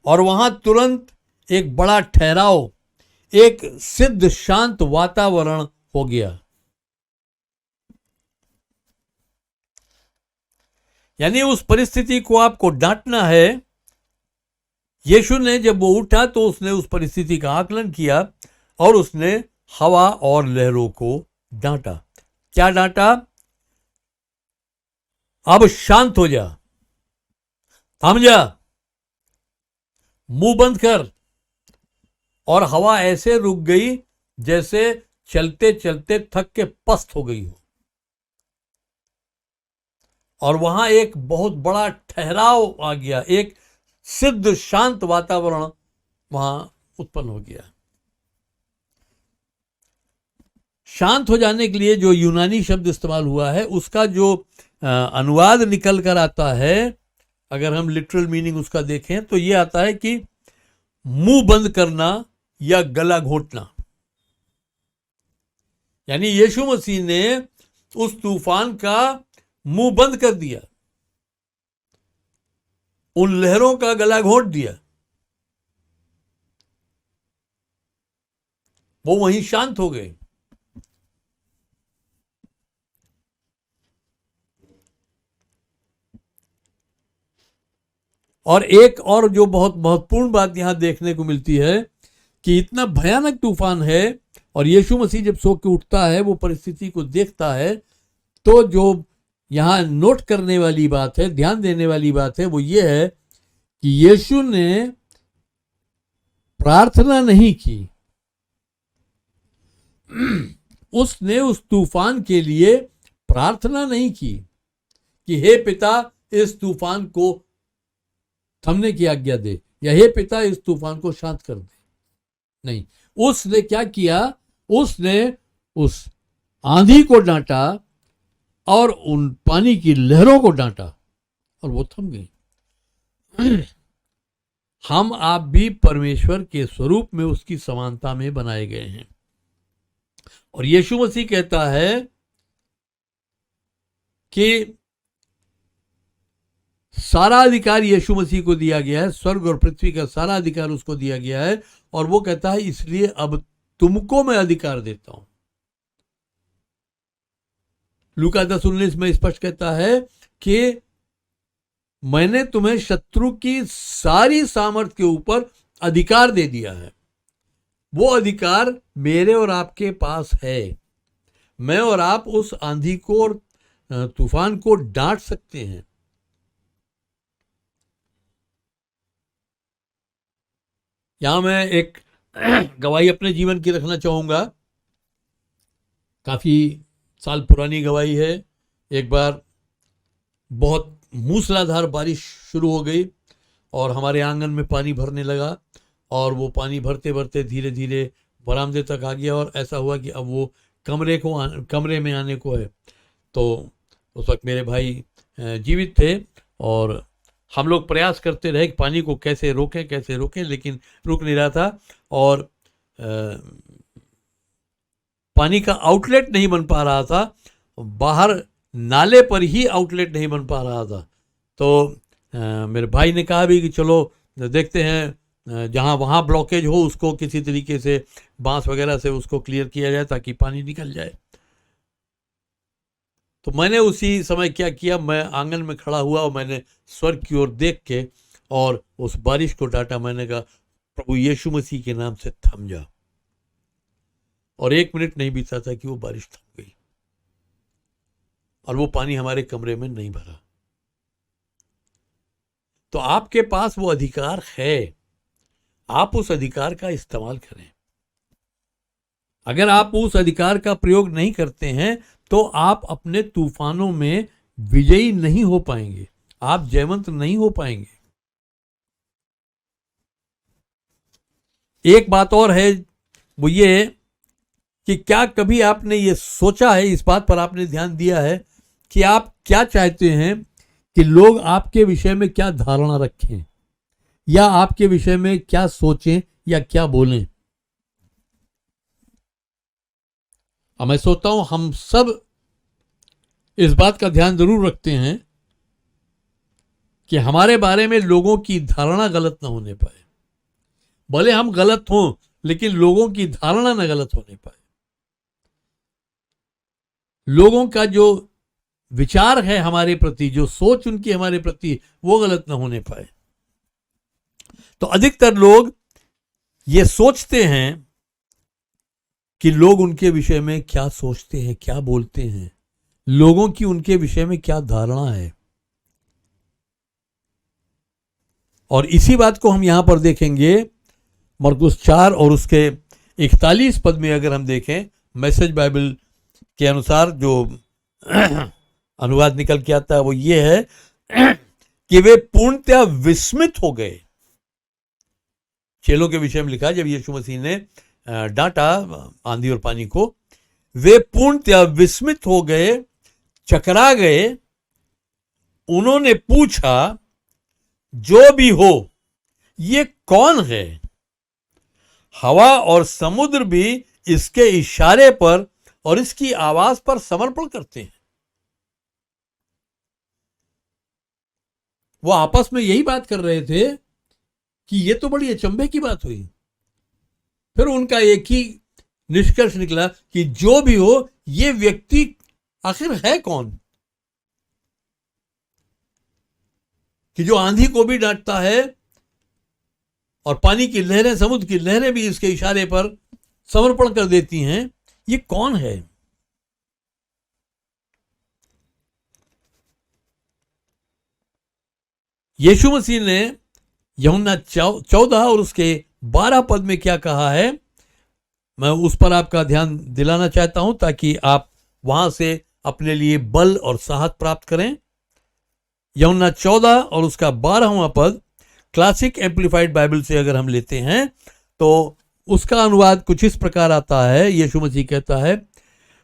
Speaker 2: और वहां तुरंत एक बड़ा ठहराव, एक सिद्ध शांत वातावरण हो गया। यानी उस परिस्थिति को आपको डांटना है। यीशु ने जब वो उठा तो उसने उस परिस्थिति का आकलन किया और उसने हवा और लहरों को डांटा। क्या डांटा? अब शांत हो जा, थम जा, मुंह बंद कर। और हवा ऐसे रुक गई जैसे चलते चलते थक के पस्त हो गई हो, और वहां एक बहुत बड़ा ठहराव आ गया, एक सिद्ध शांत वातावरण वहां उत्पन्न हो गया। शांत हो जाने के लिए जो यूनानी शब्द इस्तेमाल हुआ है, उसका जो अनुवाद निकल कर आता है, अगर हम लिटरल मीनिंग उसका देखें तो ये आता है कि मुंह बंद करना या गला घोटना। यानी यीशु मसीह ने उस तूफान का मुंह बंद कर दिया, उन लहरों का गला घोट दिया। वो वहीं शांत हो गए। और एक और जो बहुत महत्वपूर्ण बात यहां देखने को मिलती है कि इतना भयानक तूफान है और यीशु मसीह जब सो के उठता है, वो परिस्थिति को देखता है, तो जो यहां नोट करने वाली बात है, ध्यान देने वाली बात है, वो ये है कि यीशु ने प्रार्थना नहीं की। उसने उस तूफान के लिए प्रार्थना नहीं की कि हे पिता इस तूफान को थमने की आज्ञा दे, या हे पिता इस तूफान को शांत कर दे। नहीं, उसने क्या किया? उसने उस आंधी को डांटा और उन पानी की लहरों को डांटा और वो थम गई। हम आप भी परमेश्वर के स्वरूप में उसकी समानता में बनाए गए हैं। और यीशु मसीह कहता है कि सारा अधिकार यीशु मसीह को दिया गया है, स्वर्ग और पृथ्वी का सारा अधिकार उसको दिया गया है। और वो कहता है इसलिए अब तुमको मैं अधिकार देता हूं। लूका 10:19 में स्पष्ट कहता है कि मैंने तुम्हें शत्रु की सारी सामर्थ के ऊपर अधिकार दे दिया है। वो अधिकार मेरे और आपके पास है। मैं और आप उस आंधी को और तूफान को डांट सकते हैं। यहां मैं एक गवाही अपने जीवन की रखना चाहूंगा। काफी साल पुरानी गवाही है। एक बार बहुत मूसलाधार बारिश शुरू हो गई और हमारे आंगन में पानी भरने लगा, और वो पानी भरते भरते धीरे धीरे बरामदे तक आ गया। और ऐसा हुआ कि अब वो कमरे में आने को है। तो उस वक्त मेरे भाई जीवित थे और हम लोग प्रयास करते रहे कि पानी को कैसे रोकें, लेकिन रुक नहीं रहा था। और पानी का आउटलेट नहीं बन पा रहा था, बाहर नाले पर ही आउटलेट नहीं बन पा रहा था। तो मेरे भाई ने कहा भी कि चलो देखते हैं जहाँ वहाँ ब्लॉकेज हो उसको किसी तरीके से बांस वगैरह से उसको क्लियर किया जाए ताकि पानी निकल जाए। तो मैंने उसी समय क्या किया, मैं आंगन में खड़ा हुआ और मैंने स्वर्ग की ओर देख के और उस बारिश को डांटा। मैंने कहा प्रभु यीशु मसीह के नाम से थम जा। और 1 मिनट नहीं बीता था कि वो बारिश थम गई और वो पानी हमारे कमरे में नहीं भरा। तो आपके पास वो अधिकार है, आप उस अधिकार का इस्तेमाल करें। अगर आप उस अधिकार का प्रयोग नहीं करते हैं तो आप अपने तूफानों में विजयी नहीं हो पाएंगे, आप जयवंत नहीं हो पाएंगे। एक बात और है, वो ये है कि क्या कभी आपने ये सोचा है, इस बात पर आपने ध्यान दिया है कि आप क्या चाहते हैं कि लोग आपके विषय में क्या धारणा रखें, या आपके विषय में क्या सोचें या क्या बोलें? अब मैं सोचता हूं हम सब इस बात का ध्यान जरूर रखते हैं कि हमारे बारे में लोगों की धारणा गलत ना होने पाए। भले हम गलत हों, लेकिन लोगों की धारणा ना गलत होने पाए। लोगों का जो विचार है हमारे प्रति, जो सोच उनकी हमारे प्रति, वो गलत ना होने पाए। तो अधिकतर लोग ये सोचते हैं कि लोग उनके विषय में क्या सोचते हैं, क्या बोलते हैं, लोगों की उनके विषय में क्या धारणा है। और इसी बात को हम यहां पर देखेंगे मरकुस 4 और उसके 41 पद में। अगर हम देखें मैसेज बाइबल के अनुसार जो अनुवाद निकल के आता है वो ये है कि वे पूर्णतया विस्मित हो गए। चेलों के विषय में लिखा, जब यीशु मसीह ने डांटा आंधी और पानी को, वे पूर्णतया विस्मित हो गए, चकरा गए। उन्होंने पूछा, जो भी हो ये कौन है? हवा और समुद्र भी इसके इशारे पर और इसकी आवाज पर समर्पण करते हैं। वो आपस में यही बात कर रहे थे कि ये तो बड़ी अचंभे की बात हुई। फिर उनका एक ही निष्कर्ष निकला कि जो भी हो ये व्यक्ति आखिर है कौन, कि जो आंधी को भी डांटता है और पानी की लहरें, समुद्र की लहरें भी इसके इशारे पर समर्पण कर देती हैं। ये कौन है? यीशु मसीह ने यूहन्ना 14 और उसके 12 पद में क्या कहा है, मैं उस पर आपका ध्यान दिलाना चाहता हूं ताकि आप वहां से अपने लिए बल और साहस प्राप्त करें। यूहन्ना 14 और उसका 12वां पद क्लासिक एम्पलीफाइड बाइबल से अगर हम लेते हैं तो उसका अनुवाद कुछ इस प्रकार आता है। यीशु मसीह कहता है,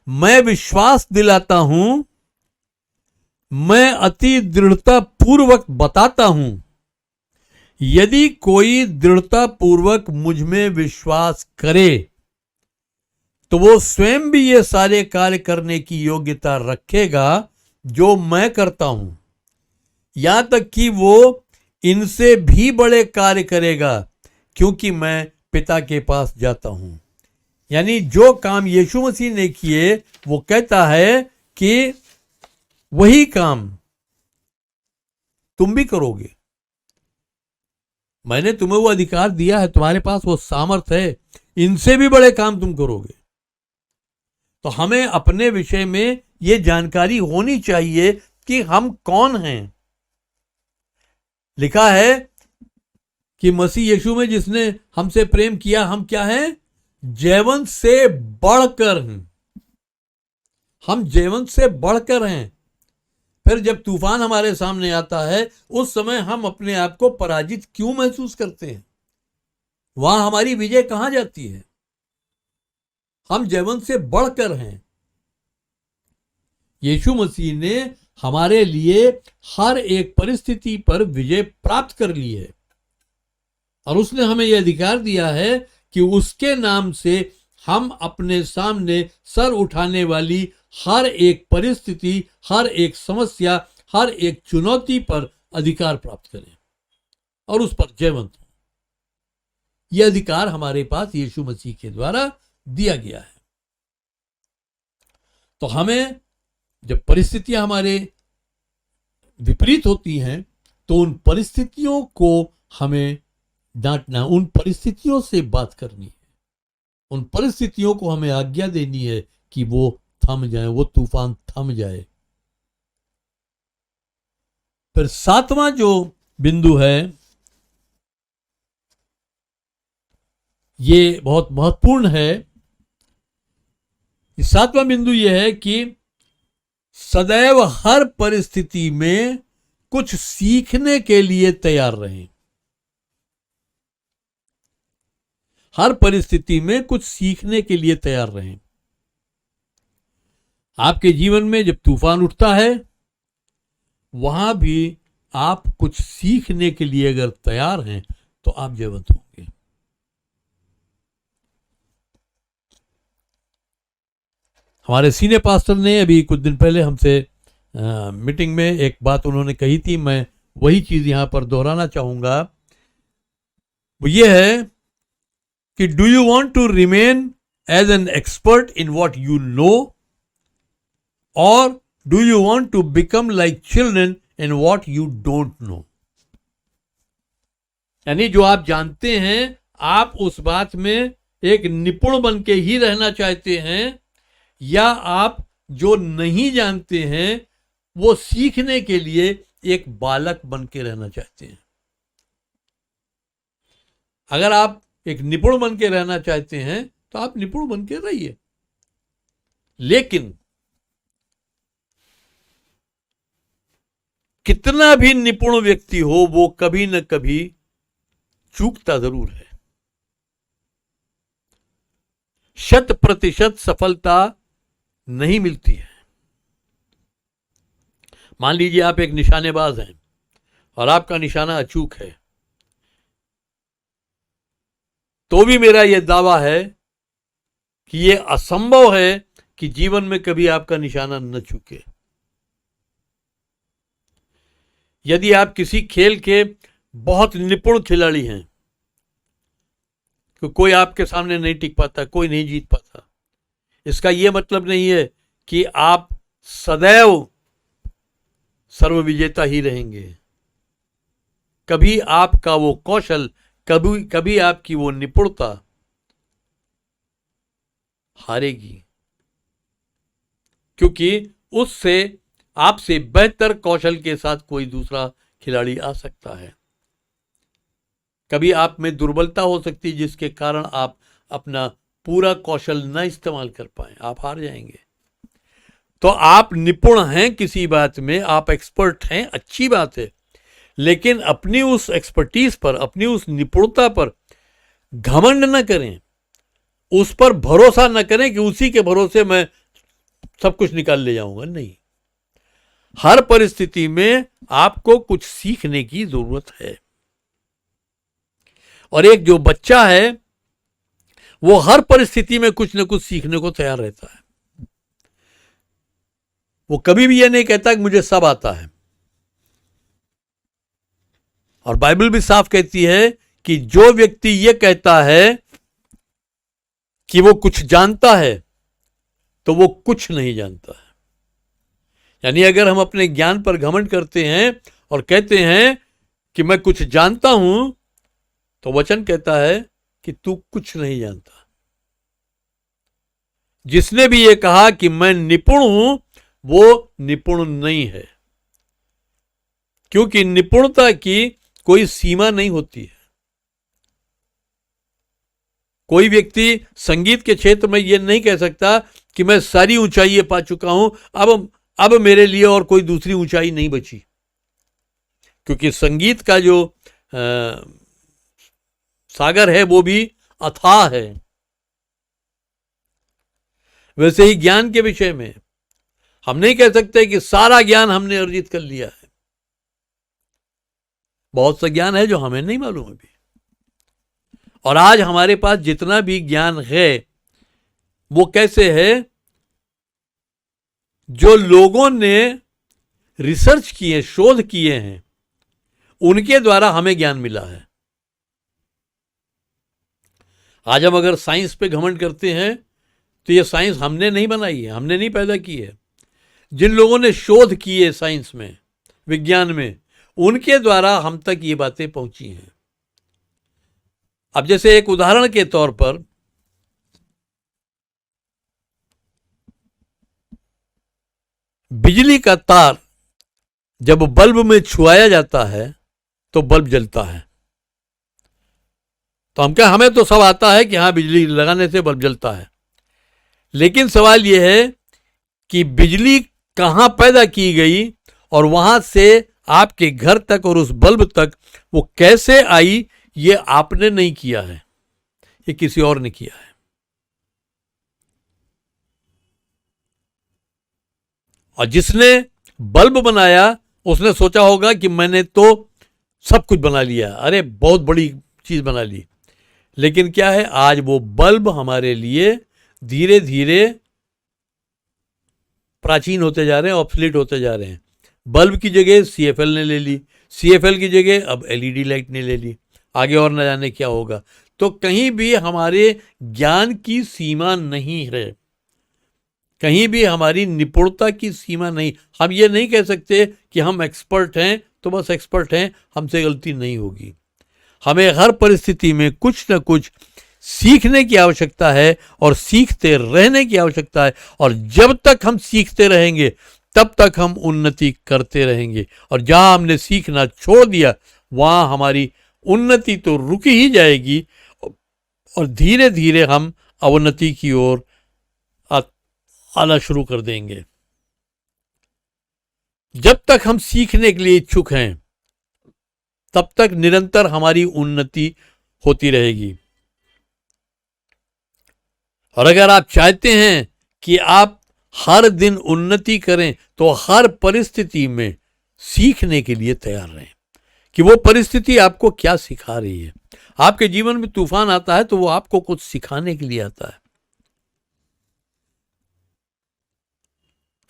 Speaker 2: मैं विश्वास दिलाता हूं, मैं अति दृढ़ता पूर्वक बताता हूं, यदि कोई दृढ़ता पूर्वक मुझ में विश्वास करे तो वो स्वयं भी ये सारे कार्य करने की योग्यता रखेगा जो मैं करता हूं, यहां तक कि वो इनसे भी बड़े कार्य करेगा, क्योंकि मैं पिता के पास जाता हूं। यानी जो काम यीशु मसीह ने किए वो कहता है कि वही काम तुम भी करोगे। मैंने तुम्हें वो अधिकार दिया है, तुम्हारे पास वो सामर्थ है, इनसे भी बड़े काम तुम करोगे। तो हमें अपने विषय में ये जानकारी होनी चाहिए कि हम कौन हैं। लिखा है कि मसीह यीशु में जिसने हमसे प्रेम किया, हम क्या हैं? जैवंत से बढ़कर हैं। हम जैवंत से बढ़कर हैं। फिर जब तूफान हमारे सामने आता है उस समय हम अपने आप को पराजित क्यों महसूस करते हैं? वहां हमारी विजय कहां जाती है? हम जैवंत से बढ़कर हैं। यीशु मसीह ने हमारे लिए हर एक परिस्थिति पर विजय प्राप्त कर ली है और उसने हमें यह अधिकार दिया है कि उसके नाम से हम अपने सामने सर उठाने वाली हर एक परिस्थिति, हर एक समस्या, हर एक चुनौती पर अधिकार प्राप्त करें और उस पर जयवंत हो। यह अधिकार हमारे पास यीशु मसीह के द्वारा दिया गया है। तो हमें जब परिस्थितियां हमारे विपरीत होती हैं तो उन परिस्थितियों को हमें डांटना, उन परिस्थितियों से बात करनी है, उन परिस्थितियों को हमें आज्ञा देनी है कि वो थम जाए, वो तूफान थम जाए। फिर 7वां जो बिंदु है ये बहुत महत्वपूर्ण है। 7वां बिंदु यह है कि सदैव हर परिस्थिति में कुछ सीखने के लिए तैयार रहें। हर परिस्थिति में कुछ सीखने के लिए तैयार रहें। आपके जीवन में जब तूफान उठता है वहां भी आप कुछ सीखने के लिए अगर तैयार हैं तो आप जयवंत होंगे। हमारे सीनियर पास्टर ने अभी कुछ दिन पहले हमसे मीटिंग में एक बात उन्होंने कही थी, मैं वही चीज यहां पर दोहराना चाहूंगा। वो ये है कि do you want to remain as an expert in what you know और do you want to become like children in what you don't know. यानी जो आप जानते हैं आप उस बात में एक निपुण बन के ही रहना चाहते हैं, या आप जो नहीं जानते हैं वो सीखने के लिए एक बालक बन के रहना चाहते हैं। अगर आप एक निपुण बन के रहना चाहते हैं तो आप निपुण बन के रहिए, लेकिन कितना भी निपुण व्यक्ति हो वो कभी न कभी चूकता जरूर है। 100% सफलता नहीं मिलती है। मान लीजिए आप एक निशानेबाज हैं और आपका निशाना अचूक है, तो भी मेरा यह दावा है कि यह असंभव है कि जीवन में कभी आपका निशाना न चूके। यदि आप किसी खेल के बहुत निपुण खिलाड़ी हैं कि कोई आपके सामने नहीं टिक पाता, कोई नहीं जीत पाता। इसका यह मतलब नहीं है कि आप सदैव सर्वविजेता ही रहेंगे। कभी आपका वो कौशल, कभी आपकी वो निपुणता हारेगी, क्योंकि उससे आपसे बेहतर कौशल के साथ कोई दूसरा खिलाड़ी आ सकता है। कभी आप में दुर्बलता हो सकती है जिसके कारण आप अपना पूरा कौशल न इस्तेमाल कर पाए, आप हार जाएंगे। तो आप निपुण हैं किसी बात में, आप एक्सपर्ट हैं, अच्छी बात है, लेकिन अपनी उस एक्सपर्टीज पर, अपनी उस निपुणता पर घमंड न करें, उस पर भरोसा न करें कि उसी के भरोसे मैं सब कुछ निकाल ले जाऊंगा। नहीं, हर परिस्थिति में आपको कुछ सीखने की जरूरत है। और एक जो बच्चा है वो हर परिस्थिति में कुछ न कुछ सीखने को तैयार रहता है। वो कभी भी यह नहीं कहता कि मुझे सब आता है। और बाइबल भी साफ कहती है कि जो व्यक्ति यह कहता है कि वो कुछ जानता है तो वो कुछ नहीं जानता है। यानी अगर हम अपने ज्ञान पर घमंड करते हैं और कहते हैं कि मैं कुछ जानता हूं, तो वचन कहता है कि तू कुछ नहीं जानता। जिसने भी ये कहा कि मैं निपुण हूं, वो निपुण नहीं है, क्योंकि निपुणता की कोई सीमा नहीं होती है। कोई व्यक्ति संगीत के क्षेत्र में यह नहीं कह सकता कि मैं सारी ऊंचाई पा चुका हूं, अब मेरे लिए और कोई दूसरी ऊंचाई नहीं बची, क्योंकि संगीत का जो सागर है वो भी अथाह है। वैसे ही ज्ञान के विषय में हम नहीं कह सकते कि सारा ज्ञान हमने अर्जित कर लिया है। बहुत सा ज्ञान है जो हमें नहीं मालूम अभी। और आज हमारे पास जितना भी ज्ञान है वो कैसे है? जो लोगों ने रिसर्च किए, शोध किए हैं, उनके द्वारा हमें ज्ञान मिला है। आज हम अगर साइंस पे घमंड करते हैं तो ये साइंस हमने नहीं बनाई है, हमने नहीं पैदा की है। जिन लोगों ने शोध किए साइंस में, विज्ञान में, उनके द्वारा हम तक ये बातें पहुंची हैं। अब जैसे एक उदाहरण के तौर पर बिजली का तार जब बल्ब में छुआया जाता है तो बल्ब जलता है। तो हम क्या, हमें तो सब आता है कि हाँ बिजली लगाने से बल्ब जलता है, लेकिन सवाल यह है कि बिजली कहां पैदा की गई और वहां से आपके घर तक और उस बल्ब तक वो कैसे आई, ये आपने नहीं किया है, ये किसी और ने किया है। और जिसने बल्ब बनाया उसने सोचा होगा कि मैंने तो सब कुछ बना लिया, अरे बहुत बड़ी चीज बना ली। लेकिन क्या है, आज वो बल्ब हमारे लिए धीरे धीरे प्राचीन होते जा रहे हैं, ऑब्सोलीट होते जा रहे हैं। बल्ब की जगह CFL ने ले ली, CFL की जगह अब LED लाइट ने ले ली, आगे और न जाने क्या होगा। तो कहीं भी हमारे ज्ञान की सीमा नहीं है, कहीं भी हमारी निपुणता की सीमा नहीं। हम ये नहीं कह सकते कि हम एक्सपर्ट हैं तो बस एक्सपर्ट हैं, हमसे गलती नहीं होगी। हमें हर परिस्थिति में कुछ न कुछ सीखने की आवश्यकता है और सीखते रहने की आवश्यकता है। और जब तक हम सीखते रहेंगे तब तक हम उन्नति करते रहेंगे। और जहां हमने सीखना छोड़ दिया वहां हमारी उन्नति तो रुकी ही जाएगी और धीरे धीरे हम अवनति की ओर आना शुरू कर देंगे। जब तक हम सीखने के लिए इच्छुक हैं तब तक निरंतर हमारी उन्नति होती रहेगी। और अगर आप चाहते हैं कि आप हर दिन उन्नति करें तो हर परिस्थिति में सीखने के लिए तैयार रहें कि वो परिस्थिति आपको क्या सिखा रही है। आपके जीवन में तूफान आता है तो वो आपको कुछ सिखाने के लिए आता है।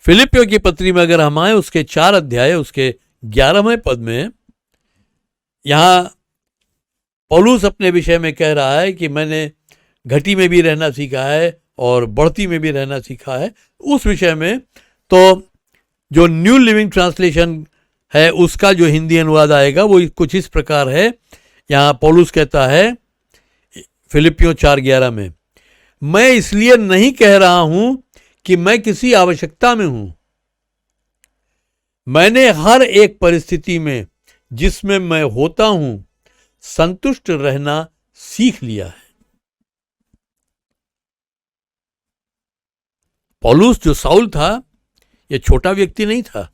Speaker 2: फिलिपियों की पत्री में अगर हम आए, उसके 4 अध्याय उसके 11वें पद में, यहां पौलुस अपने विषय में कह रहा है कि मैंने घटी में भी रहना सीखा है और बढ़ती में भी रहना सीखा है। उस विषय में तो जो न्यू लिविंग ट्रांसलेशन है उसका जो हिंदी अनुवाद आएगा वो कुछ इस प्रकार है। यहाँ पौलुस कहता है फिलिपियों 4:11 में, मैं इसलिए नहीं कह रहा हूं कि मैं किसी आवश्यकता में हूं, मैंने हर एक परिस्थिति में जिसमें मैं होता हूं संतुष्ट रहना सीख लिया है। पौलुस जो साउल था यह छोटा व्यक्ति नहीं था,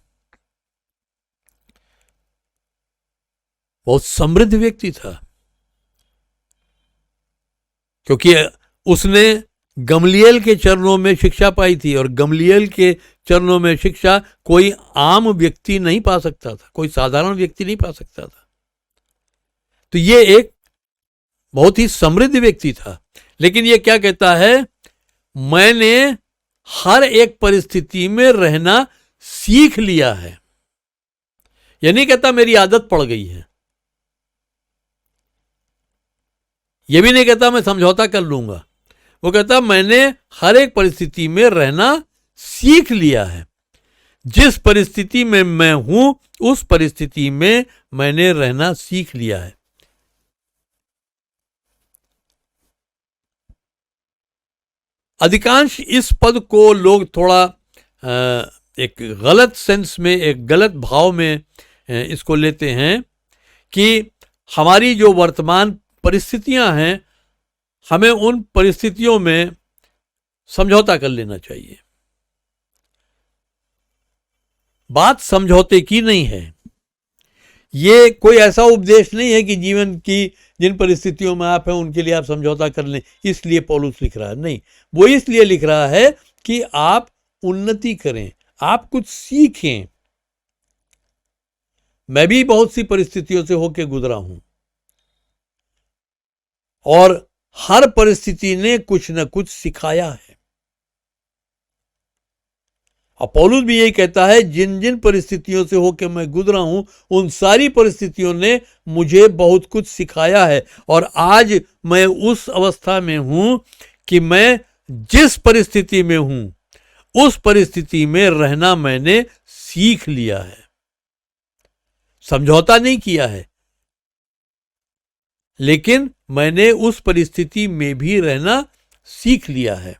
Speaker 2: बहुत समृद्ध व्यक्ति था, क्योंकि उसने गमलियल के चरणों में शिक्षा पाई थी और गमलियल के चरणों में शिक्षा कोई आम व्यक्ति नहीं पा सकता था, कोई साधारण व्यक्ति नहीं पा सकता था। तो ये एक बहुत ही समृद्ध व्यक्ति था। लेकिन ये क्या कहता है, मैंने हर एक परिस्थिति में रहना सीख लिया है। यह नहीं कहता मेरी आदत पड़ गई है, यह भी नहीं कहता मैं समझौता कर लूंगा, वो कहता मैंने हर एक परिस्थिति में रहना सीख लिया है। जिस परिस्थिति में मैं हूं उस परिस्थिति में मैंने रहना सीख लिया है। अधिकांश इस पद को लोग थोड़ा एक गलत सेंस में, एक गलत भाव में इसको लेते हैं कि हमारी जो वर्तमान परिस्थितियां हैं हमें उन परिस्थितियों में समझौता कर लेना चाहिए। बात समझौते की नहीं है। ये कोई ऐसा उपदेश नहीं है कि जीवन की जिन परिस्थितियों में आप हैं उनके लिए आप समझौता कर लें, इसलिए पौलुस लिख रहा है। नहीं, वो इसलिए लिख रहा है कि आप उन्नति करें, आप कुछ सीखें। मैं भी बहुत सी परिस्थितियों से होकर गुजरा हूं और हर परिस्थिति ने कुछ न कुछ सिखाया है। और पौलुस भी यही कहता है, जिन जिन परिस्थितियों से होकर मैं गुजरा हूं उन सारी परिस्थितियों ने मुझे बहुत कुछ सिखाया है। और आज मैं उस अवस्था में हूं कि मैं जिस परिस्थिति में हूं उस परिस्थिति में रहना मैंने सीख लिया है, समझौता नहीं किया है, लेकिन मैंने उस परिस्थिति में भी रहना सीख लिया है।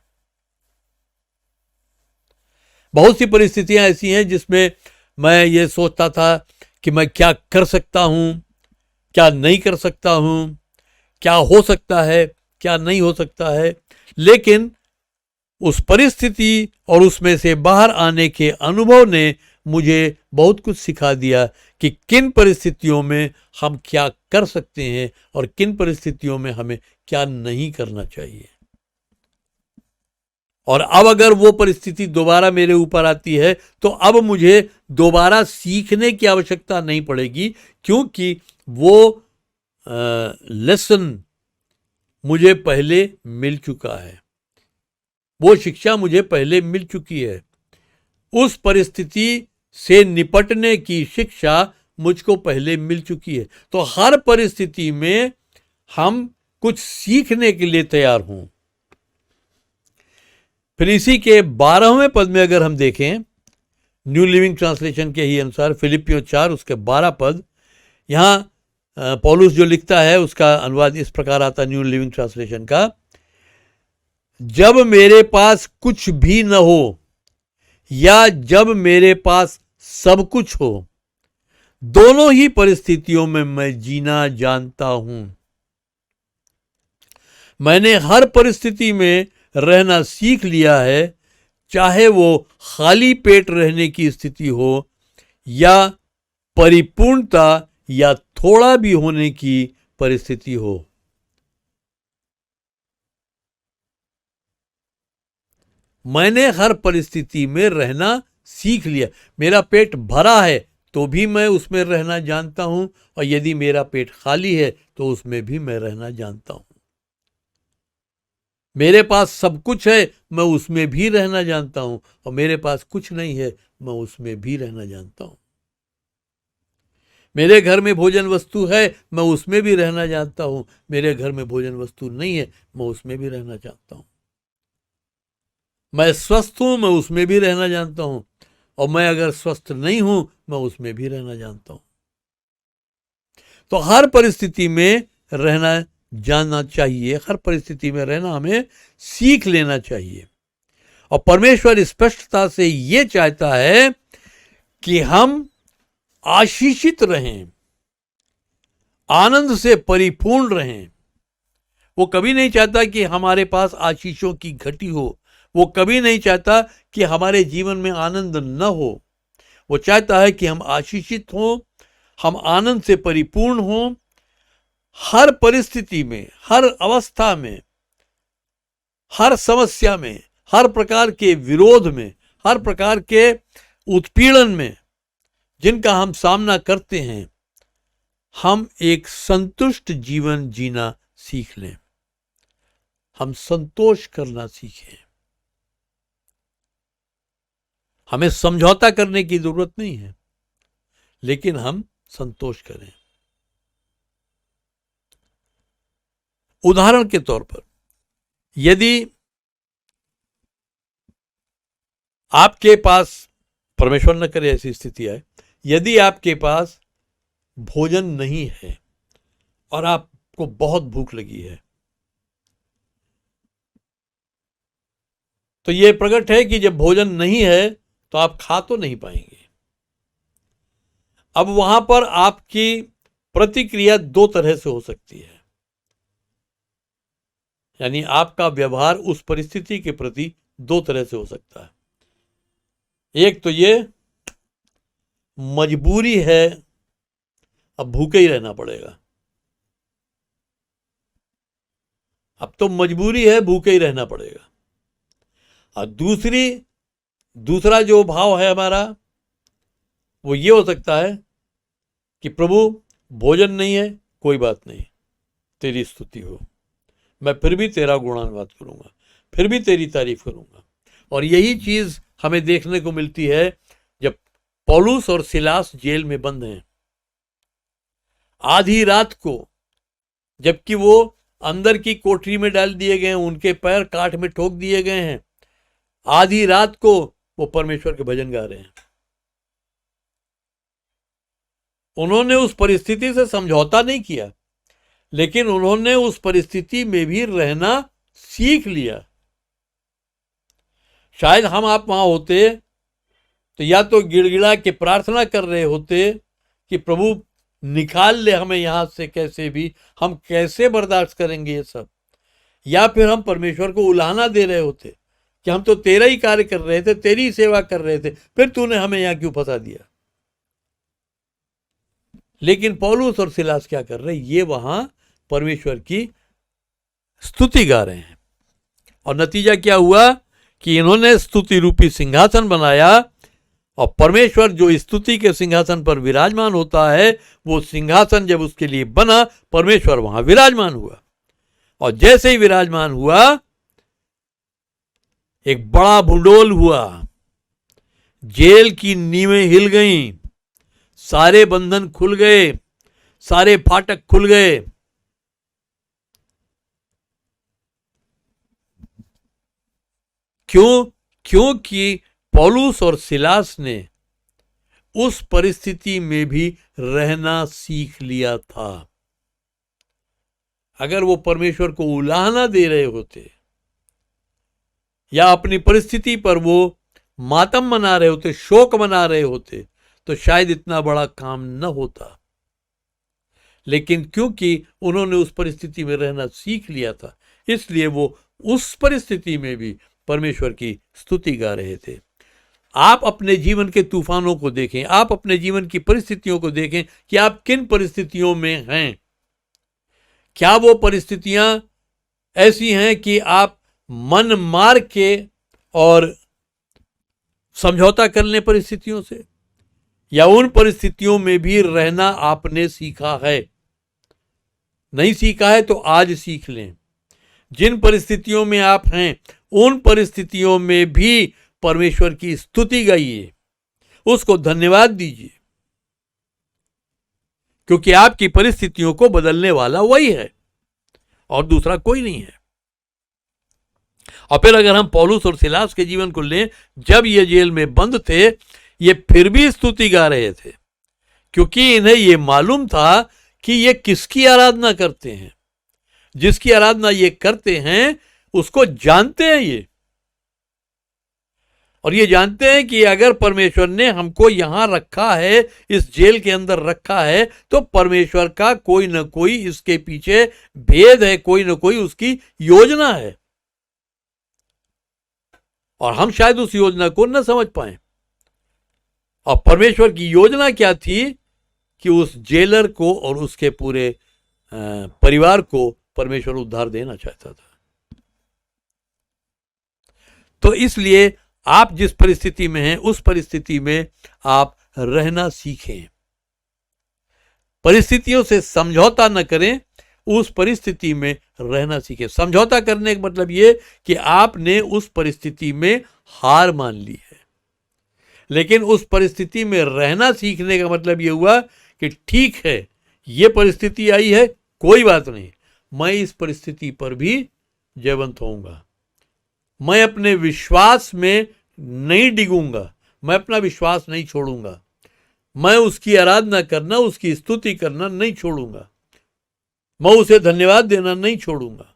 Speaker 2: बहुत सी परिस्थितियां ऐसी हैं जिसमें मैं ये सोचता था कि मैं क्या कर सकता हूं, क्या नहीं कर सकता हूं, क्या हो सकता है, क्या नहीं हो सकता है। लेकिन उस परिस्थिति और उसमें से बाहर आने के अनुभव ने मुझे बहुत कुछ सिखा दिया कि किन परिस्थितियों में हम क्या कर सकते हैं और किन परिस्थितियों में हमें क्या नहीं करना चाहिए। और अब अगर वो परिस्थिति दोबारा मेरे ऊपर आती है तो अब मुझे दोबारा सीखने की आवश्यकता नहीं पड़ेगी, क्योंकि वो लेसन मुझे पहले मिल चुका है, वो शिक्षा मुझे पहले मिल चुकी है। उस परिस्थिति से निपटने की शिक्षा मुझको पहले मिल चुकी है। तो हर परिस्थिति में हम कुछ सीखने के लिए तैयार हों। फिर इसी के 12वें पद में अगर हम देखें, न्यू लिविंग ट्रांसलेशन के ही अनुसार फिलिपियों 4 उसके 12 पद, यहाँ पौलुस जो लिखता है उसका अनुवाद इस प्रकार आता है न्यू लिविंग ट्रांसलेशन का, जब मेरे पास कुछ भी न हो या जब मेरे पास सब कुछ हो, दोनों ही परिस्थितियों में मैं जीना जानता हूं। मैंने हर परिस्थिति में रहना सीख लिया है, चाहे वो खाली पेट रहने की स्थिति हो या परिपूर्णता या थोड़ा भी होने की परिस्थिति हो। मैंने हर परिस्थिति में रहना सीख लिया। मेरा पेट भरा है तो भी मैं उसमें रहना जानता हूं, और यदि मेरा पेट खाली है तो उसमें भी मैं रहना जानता हूं। मेरे पास सब कुछ है, मैं उसमें भी रहना जानता हूं, और मेरे पास कुछ नहीं है, मैं उसमें भी रहना जानता हूं। मेरे घर में भोजन वस्तु है, मैं उसमें भी रहना जानता हूं। मेरे घर में भोजन वस्तु नहीं है, मैं उसमें भी रहना चाहता हूं। मैं स्वस्थ हूं, मैं उसमें भी रहना जानता हूं। और मैं अगर स्वस्थ नहीं हूं, मैं उसमें भी रहना जानता हूं। तो हर परिस्थिति में रहना जानना चाहिए, हर परिस्थिति में रहना हमें सीख लेना चाहिए। और परमेश्वर स्पष्टता से ये चाहता है कि हम आशीषित रहें, आनंद से परिपूर्ण रहें। वो कभी नहीं चाहता कि हमारे पास आशीषों की घटी हो। वो कभी नहीं चाहता कि हमारे जीवन में आनंद न हो। वो चाहता है कि हम आशीषित हों, हम आनंद से परिपूर्ण हों। हर परिस्थिति में, हर अवस्था में, हर समस्या में, हर प्रकार के विरोध में, हर प्रकार के उत्पीड़न में जिनका हम सामना करते हैं, हम एक संतुष्ट जीवन जीना सीख लें। हम संतोष करना सीखें। हमें समझौता करने की जरूरत नहीं है, लेकिन हम संतोष करें। उदाहरण के तौर पर, यदि आपके पास, परमेश्वर न करे ऐसी स्थिति आए, यदि आपके पास भोजन नहीं है और आपको बहुत भूख लगी है, तो यह प्रकट है कि जब भोजन नहीं है तो आप खा तो नहीं पाएंगे। अब वहां पर आपकी प्रतिक्रिया दो तरह से हो सकती है, यानी आपका व्यवहार उस परिस्थिति के प्रति दो तरह से हो सकता है। एक तो ये मजबूरी है, अब भूखे ही रहना पड़ेगा। अब तो मजबूरी है, भूखे ही रहना पड़ेगा। और दूसरा जो भाव है हमारा, वो ये हो सकता है कि प्रभु भोजन नहीं है, कोई बात नहीं, तेरी स्तुति हो, मैं फिर भी तेरा गुणानुवाद करूंगा, फिर भी तेरी तारीफ करूंगा। और यही चीज हमें देखने को मिलती है जब पौलुस और सिलास जेल में बंद हैं। आधी रात को, जबकि वो अंदर की कोठरी में डाल दिए गए हैं, उनके पैर काठ में ठोक दिए गए हैं, आधी रात को वो परमेश्वर के भजन गा रहे हैं। उन्होंने उस परिस्थिति से समझौता नहीं किया, लेकिन उन्होंने उस परिस्थिति में भी रहना सीख लिया। शायद हम आप वहां होते तो या तो गिड़गिड़ा के प्रार्थना कर रहे होते कि प्रभु निकाल ले हमें यहां से, कैसे भी, हम कैसे बर्दाश्त करेंगे ये सब। या फिर हम परमेश्वर को उलाहना दे रहे होते कि हम तो तेरा ही कार्य कर रहे थे, तेरी ही सेवा कर रहे थे, फिर तूने हमें यहां क्यों फंसा दिया। लेकिन पौलुस और सिलास क्या कर रहे हैं, ये वहां परमेश्वर की स्तुति गा रहे हैं। और नतीजा क्या हुआ कि इन्होंने स्तुति रूपी सिंहासन बनाया, और परमेश्वर जो स्तुति के सिंहासन पर विराजमान होता है, वो सिंहासन जब उसके लिए बना, परमेश्वर वहां विराजमान हुआ। और जैसे ही विराजमान हुआ, एक बड़ा भूडोल हुआ, जेल की नींवें हिल गईं, सारे बंधन खुल गए, सारे फाटक खुल गए। क्योंकि पौलुस और सिलास ने उस परिस्थिति में भी रहना सीख लिया था। अगर वो परमेश्वर को उलाहना दे रहे होते या अपनी परिस्थिति पर वो मातम मना रहे होते, शोक मना रहे होते, तो शायद इतना बड़ा काम न होता। लेकिन क्योंकि उन्होंने उस परिस्थिति में रहना सीख लिया था, इसलिए वो उस परिस्थिति में भी परमेश्वर की स्तुति गा रहे थे। आप अपने जीवन के तूफानों को देखें, आप अपने जीवन की परिस्थितियों को देखें कि आप किन परिस्थितियों में हैं। क्या वो परिस्थितियां ऐसी हैं कि आप मन मार के और समझौता कर लें परिस्थितियों से, या उन परिस्थितियों में भी रहना आपने सीखा है? नहीं सीखा है तो आज सीख लें। जिन परिस्थितियों में आप हैं, उन परिस्थितियों में भी परमेश्वर की स्तुति गाइए, उसको धन्यवाद दीजिए। क्योंकि आपकी परिस्थितियों को बदलने वाला वही है और दूसरा कोई नहीं है। और फिर अगर हम पौलुस और सिलास के जीवन को लें, जब ये जेल में बंद थे ये फिर भी स्तुति गा रहे थे, क्योंकि इन्हें ये मालूम था कि ये किसकी आराधना करते हैं। जिसकी आराधना ये करते हैं उसको जानते हैं ये, और ये जानते हैं कि अगर परमेश्वर ने हमको यहां रखा है, इस जेल के अंदर रखा है, तो परमेश्वर का कोई ना कोई इसके पीछे भेद है, कोई ना कोई उसकी योजना है, और हम शायद उस योजना को न समझ पाए। और परमेश्वर की योजना क्या थी कि उस जेलर को और उसके पूरे परिवार को परमेश्वर उद्धार देना चाहता था। तो इसलिए आप जिस परिस्थिति में हैं उस परिस्थिति में आप रहना सीखें, परिस्थितियों से समझौता न करें, उस परिस्थिति में रहना सीखें। समझौता करने का मतलब ये कि आपने उस परिस्थिति में हार मान ली है, लेकिन उस परिस्थिति में रहना सीखने का मतलब ये हुआ कि ठीक है ये परिस्थिति आई है, कोई बात नहीं, मैं इस परिस्थिति पर भी जयवंत होऊंगा, मैं अपने विश्वास में नहीं डिगूंगा, मैं अपना विश्वास नहीं छोड़ूंगा, मैं उसकी आराधना करना, उसकी स्तुति करना नहीं छोड़ूंगा, मैं उसे धन्यवाद देना नहीं छोड़ूंगा।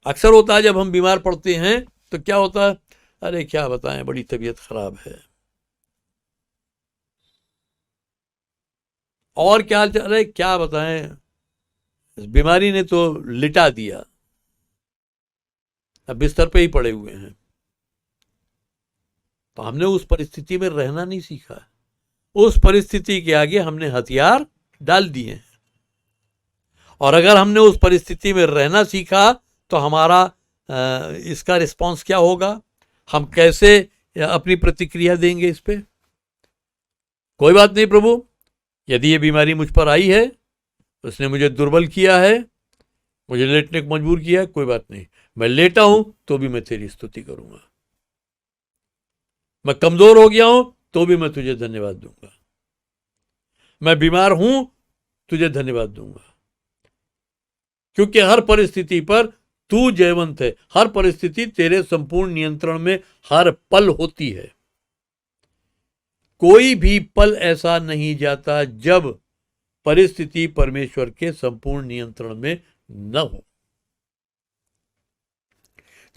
Speaker 2: अक्सर होता है जब हम बीमार पड़ते हैं तो क्या होता है, अरे क्या बताएं बड़ी तबीयत खराब है, और क्या चल रहा है क्या बताएं, इस बीमारी ने तो लिटा दिया, अब बिस्तर पे ही पड़े हुए हैं। तो हमने उस परिस्थिति में रहना नहीं सीखा, उस परिस्थिति के आगे हमने हथियार डाल दिए हैं। और अगर हमने उस परिस्थिति में रहना सीखा तो हमारा इसका रिस्पांस क्या होगा, हम कैसे अपनी प्रतिक्रिया देंगे इस पे। कोई बात नहीं प्रभु, यदि ये बीमारी मुझ पर आई है, उसने मुझे दुर्बल किया है, मुझे लेटने को मजबूर किया है, कोई बात नहीं, मैं लेटा हूं तो भी मैं तेरी स्तुति करूंगा, मैं कमजोर हो गया हूं तो भी मैं तुझे धन्यवाद दूंगा, मैं बीमार हूं तुझे धन्यवाद दूंगा, क्योंकि हर परिस्थिति पर तू जयवंत है, हर परिस्थिति तेरे संपूर्ण नियंत्रण में हर पल होती है। कोई भी पल ऐसा नहीं जाता जब परिस्थिति परमेश्वर के संपूर्ण नियंत्रण में न हो।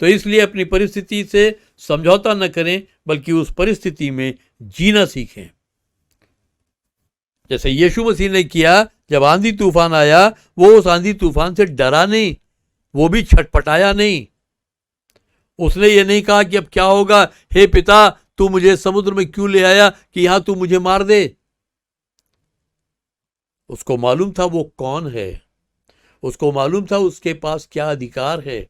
Speaker 2: तो इसलिए अपनी परिस्थिति से समझौता न करें, बल्कि उस परिस्थिति में जीना सीखें, जैसे यीशु मसीह ने किया। जब आंधी तूफान आया, वो उस आंधी तूफान से डरा नहीं, वो भी छटपटाया नहीं, उसने ये नहीं कहा कि अब क्या होगा, हे पिता तू मुझे समुद्र में क्यों ले आया कि यहां तू मुझे मार दे। उसको मालूम था वो कौन है, उसको मालूम था उसके पास क्या अधिकार है,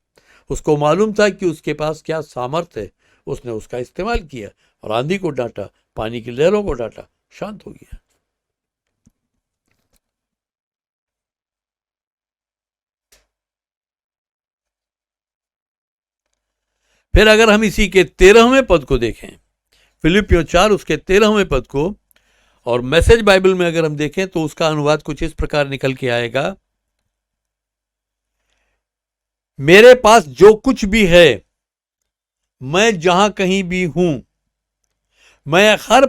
Speaker 2: उसको मालूम था कि उसके पास क्या सामर्थ्य है। उसने उसका इस्तेमाल किया और आंधी को डांटा, पानी की लहरों को डांटा, शांत हो गया। फिर अगर हम इसी के 13वें पद को देखें, फिलिपियों 4 उसके 13वें पद को, और मैसेज बाइबल में अगर हम देखें तो उसका अनुवाद कुछ इस प्रकार निकल के आएगा, मेरे पास जो कुछ भी है, मैं जहां कहीं भी हूं, मैं हर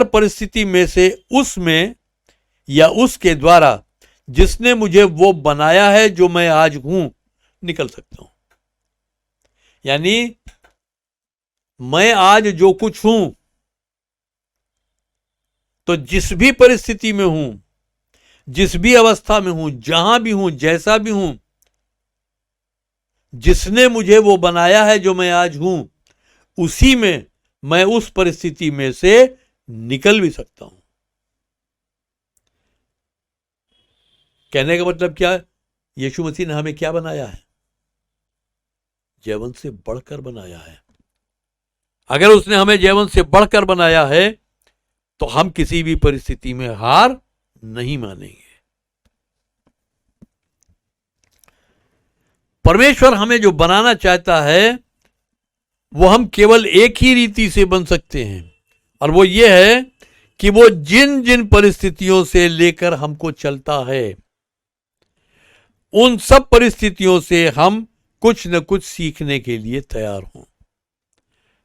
Speaker 2: परिस्थिति में से उसमें या उसके द्वारा जिसने मुझे वो बनाया है जो मैं आज हूं निकल सकता हूं। यानी मैं आज जो कुछ हूं, तो जिस भी परिस्थिति में हूं, जिस भी अवस्था में हूं, जहां भी हूं, जैसा भी हूं, जिसने मुझे वो बनाया है जो मैं आज हूं, उसी में मैं उस परिस्थिति में से निकल भी सकता हूं। कहने का मतलब क्या है, यीशु मसीह ने हमें क्या बनाया है, जयवंत से बढ़कर बनाया है। अगर उसने हमें जयवंत से बढ़कर बनाया है तो हम किसी भी परिस्थिति में हार नहीं मानेंगे। परमेश्वर हमें जो बनाना चाहता है वो हम केवल एक ही रीति से बन सकते हैं, और वो ये है कि वो जिन जिन परिस्थितियों से लेकर हमको चलता है, उन सब परिस्थितियों से हम कुछ न कुछ सीखने के लिए तैयार हों।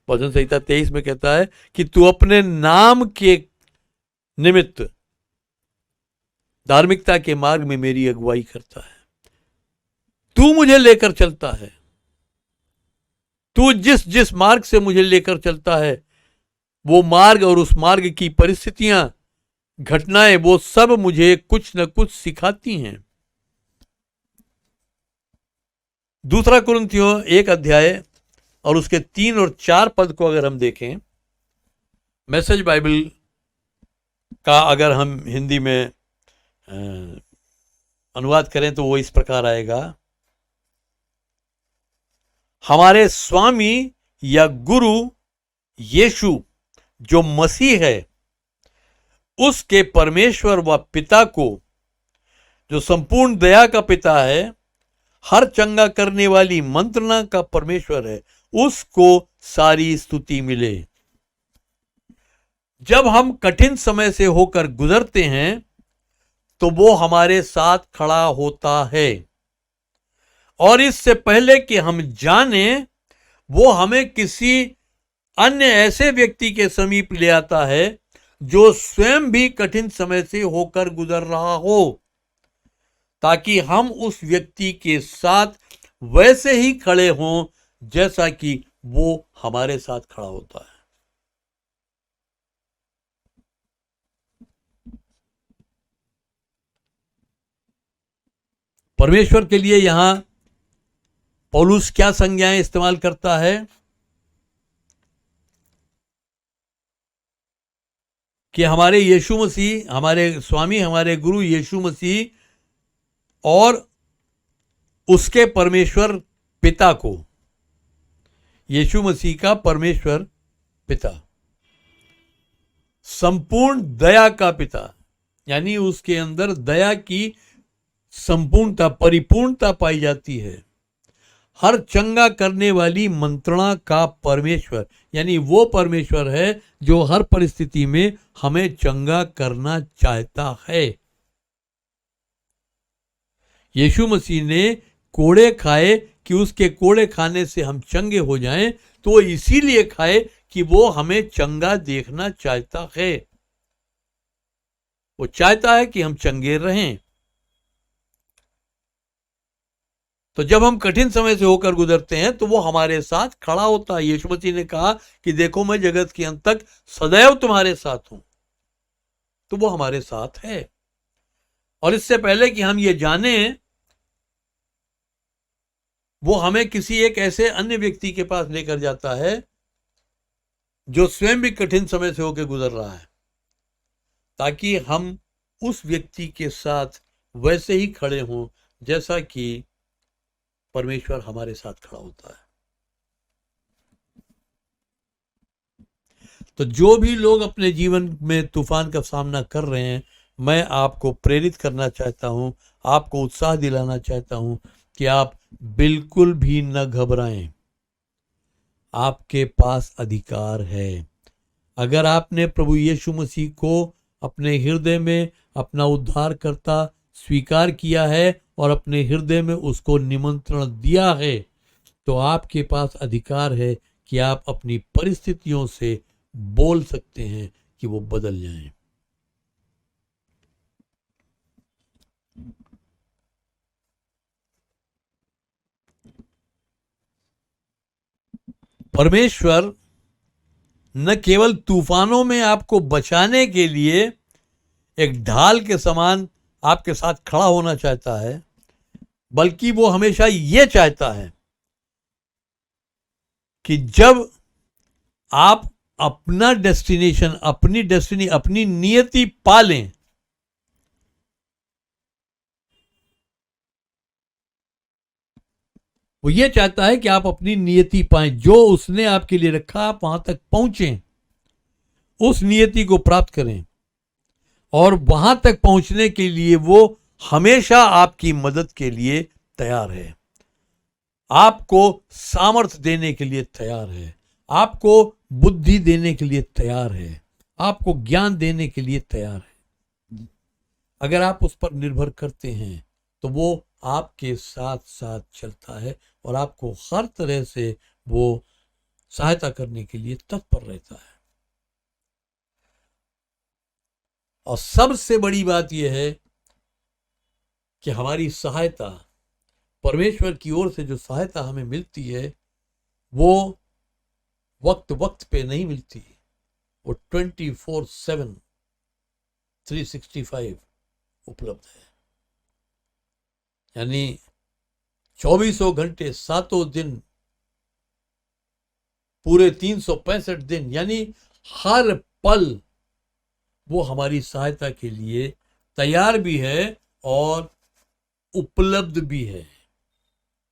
Speaker 2: भजन संहिता 23 में कहता है कि तू अपने नाम के निमित्त धार्मिकता के मार्ग में मेरी अगुवाई करता है, तू मुझे लेकर चलता है, तू जिस जिस मार्ग से मुझे लेकर चलता है, वो मार्ग और उस मार्ग की परिस्थितियां, घटनाएं, वो सब मुझे कुछ न कुछ सिखाती हैं। दूसरा कुरिन्थियों 1 अध्याय और उसके 3 और 4 पद को अगर हम देखें, मैसेज बाइबल का अगर हम हिंदी में अनुवाद करें तो वो इस प्रकार आएगा, हमारे स्वामी या गुरु यीशु जो मसीह है, उसके परमेश्वर व पिता को, जो संपूर्ण दया का पिता है, हर चंगा करने वाली मंत्रणा का परमेश्वर है, उसको सारी स्तुति मिले। जब हम कठिन समय से होकर गुजरते हैं तो वो हमारे साथ खड़ा होता है, और इससे पहले कि हम जाने, वो हमें किसी अन्य ऐसे व्यक्ति के समीप ले आता है जो स्वयं भी कठिन समय से होकर गुजर रहा हो, ताकि हम उस व्यक्ति के साथ वैसे ही खड़े हों जैसा कि वो हमारे साथ खड़ा होता है। परमेश्वर के लिए यहां पौलुस क्या संज्ञाएं इस्तेमाल करता है कि हमारे यीशु मसीह, हमारे स्वामी, हमारे गुरु यीशु मसीह और उसके परमेश्वर पिता को, यीशु मसीह का परमेश्वर पिता, संपूर्ण दया का पिता, यानी उसके अंदर दया की संपूर्णता, परिपूर्णता पाई जाती है, हर चंगा करने वाली मंत्रणा का परमेश्वर, यानी वो परमेश्वर है जो हर परिस्थिति में हमें चंगा करना चाहता है। यीशु मसीह ने कोड़े खाए कि उसके कोड़े खाने से हम चंगे हो जाएं, तो इसीलिए खाए कि वो हमें चंगा देखना चाहता है। वो चाहता है कि हम चंगे रहें। तो जब हम कठिन समय से होकर गुजरते हैं तो वो हमारे साथ खड़ा होता है। यीशु मसीह ने कहा कि देखो मैं जगत के अंत तक सदैव तुम्हारे साथ हूं, तो वो हमारे साथ है। और इससे पहले कि हम ये जाने, वो हमें किसी एक ऐसे अन्य व्यक्ति के पास लेकर जाता है जो स्वयं भी कठिन समय से होकर गुजर रहा है, ताकि हम उस व्यक्ति के साथ वैसे ही खड़े हों जैसा कि परमेश्वर हमारे साथ खड़ा होता है। तो जो भी लोग अपने जीवन में तूफान का सामना कर रहे हैं, मैं आपको प्रेरित करना चाहता हूं, आपको उत्साह दिलाना चाहता हूं कि आप बिल्कुल भी न घबराएं। आपके पास अधिकार है। अगर आपने प्रभु यीशु मसीह को अपने हृदय में अपना उद्धारकर्ता स्वीकार किया है और अपने हृदय में उसको निमंत्रण दिया है, तो आपके पास अधिकार है कि आप अपनी परिस्थितियों से बोल सकते हैं कि वो बदल जाएं। परमेश्वर न केवल तूफानों में आपको बचाने के लिए एक ढाल के समान आपके साथ खड़ा होना चाहता है, बल्कि वो हमेशा ये चाहता है कि जब आप अपना डेस्टिनेशन, अपनी डेस्टिनी, अपनी नियति पा लें, वो ये चाहता है कि आप अपनी नियति पाएं, जो उसने आपके लिए रखा आप वहां तक पहुंचें, उस नियति को प्राप्त करें। और वहां तक पहुंचने के लिए वो हमेशा आपकी मदद के लिए तैयार है। आपको सामर्थ्य देने के लिए तैयार है, आपको बुद्धि देने के लिए तैयार है, आपको ज्ञान देने के लिए तैयार है। अगर आप उस पर निर्भर करते हैं तो वो आपके साथ साथ चलता है और आपको हर तरह से वो सहायता करने के लिए तत्पर रहता है। और सबसे बड़ी बात यह है कि हमारी सहायता, परमेश्वर की ओर से जो सहायता हमें मिलती है वो वक्त वक्त पे नहीं मिलती, वो 24/7 365 उपलब्ध है। यानी 24 घंटे 7 दिन, पूरे 365 दिन, यानी हर पल वो हमारी सहायता के लिए तैयार भी है और उपलब्ध भी है।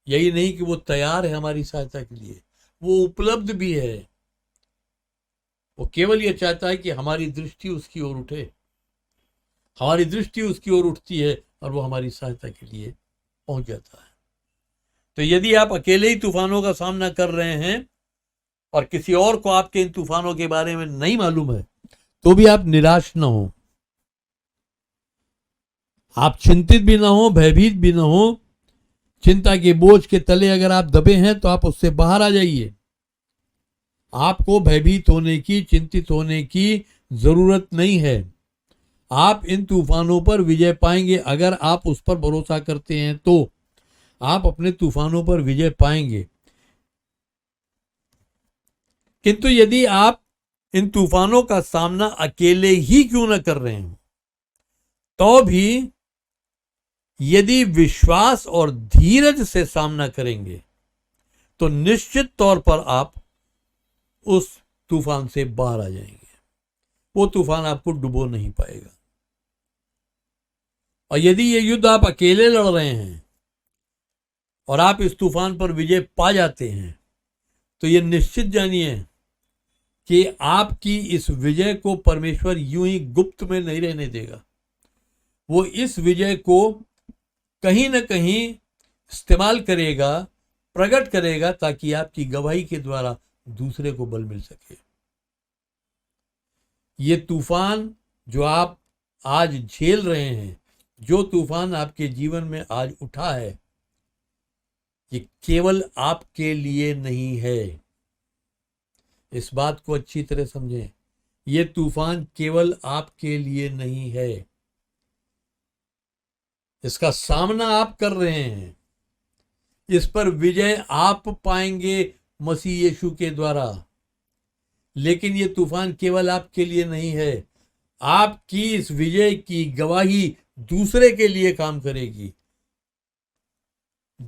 Speaker 2: यही नहीं कि वो तैयार है हमारी सहायता के लिए, वो उपलब्ध भी है। वो केवल ये चाहता है कि हमारी दृष्टि उसकी ओर उठे, हमारी दृष्टि उसकी ओर उठती है और वो हमारी सहायता के लिए पहुंच जाता है। तो यदि आप अकेले ही तूफानों का सामना कर रहे हैं और किसी और को आपके इन तूफानों के बारे में नहीं मालूम है, तो भी आप निराश ना हो, आप चिंतित भी ना हो, भयभीत भी ना हो। चिंता के बोझ के तले अगर आप दबे हैं तो आप उससे बाहर आ जाइए। आपको भयभीत होने की, चिंतित होने की जरूरत नहीं है। आप इन तूफानों पर विजय पाएंगे। अगर आप उस पर भरोसा करते हैं तो आप अपने तूफानों पर विजय पाएंगे। किंतु यदि आप इन तूफानों का सामना अकेले ही क्यों न कर रहे हो, तो भी यदि विश्वास और धीरज से सामना करेंगे तो निश्चित तौर पर आप उस तूफान से बाहर आ जाएंगे। वो तूफान आपको डुबो नहीं पाएगा। और यदि ये युद्ध आप अकेले लड़ रहे हैं और आप इस तूफान पर विजय पा जाते हैं, तो ये निश्चित जानिए कि आपकी इस विजय को परमेश्वर यूं ही गुप्त में नहीं रहने देगा। वो इस विजय को कहीं ना कहीं इस्तेमाल करेगा, प्रकट करेगा, ताकि आपकी गवाही के द्वारा दूसरे को बल मिल सके। ये तूफान जो आप आज झेल रहे हैं, जो तूफान आपके जीवन में आज उठा है, ये केवल आपके लिए नहीं है। इस बात को अच्छी तरह समझें। ये तूफान केवल आपके लिए नहीं है। इसका सामना आप कर रहे हैं, इस पर विजय आप पाएंगे मसीह यीशु के द्वारा। लेकिन ये तूफान केवल आपके लिए नहीं है। आपकी इस विजय की गवाही दूसरे के लिए काम करेगी।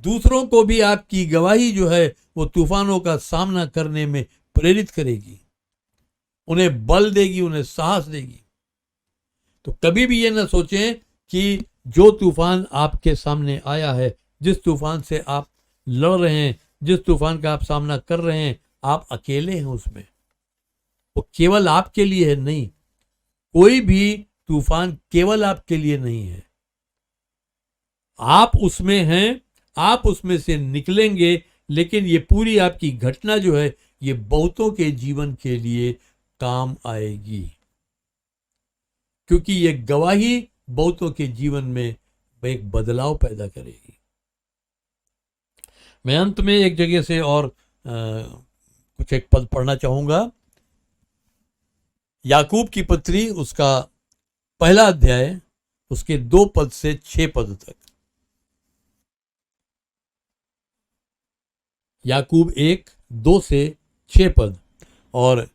Speaker 2: दूसरों को भी आपकी गवाही जो है वो तूफानों का सामना करने में प्रेरित करेगी, उन्हें बल देगी, उन्हें साहस देगी। तो कभी भी ये ना सोचें कि जो तूफान आपके सामने आया है, जिस तूफान से आप लड़ रहे हैं, जिस तूफान का आप सामना कर रहे हैं, आप अकेले हैं उसमें। वो केवल आपके लिए है नहीं। कोई भी तूफान केवल आपके लिए नहीं है। आप उसमें हैं, आप उसमें से निकलेंगे। लेकिन ये पूरी आपकी घटना जो है ये बहुतों के जीवन के लिए काम आएगी, क्योंकि ये गवाही बहुतों के जीवन में एक बदलाव पैदा करेगी। मैं अंत में एक जगह से और कुछ एक पद पढ़ना चाहूंगा। याकूब की पत्री, उसका 1 अध्याय, उसके 2 पद से 6 पद तक। याकूब 1:2 से 6 पद। और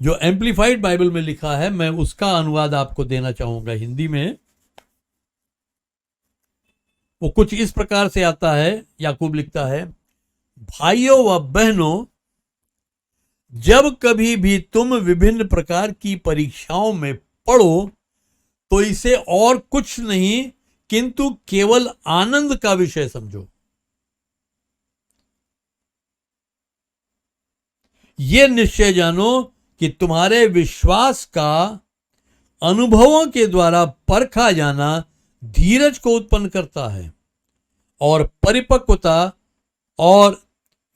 Speaker 2: जो एम्प्लीफाइड बाइबल में लिखा है, मैं उसका अनुवाद आपको देना चाहूंगा हिंदी में। वो कुछ इस प्रकार से आता है। याकूब लिखता है, भाइयों व बहनों, जब कभी भी तुम विभिन्न प्रकार की परीक्षाओं में पड़ो तो इसे और कुछ नहीं किंतु केवल आनंद का विषय समझो। ये निश्चय जानो कि तुम्हारे विश्वास का अनुभवों के द्वारा परखा जाना धीरज को उत्पन्न करता है, और परिपक्वता और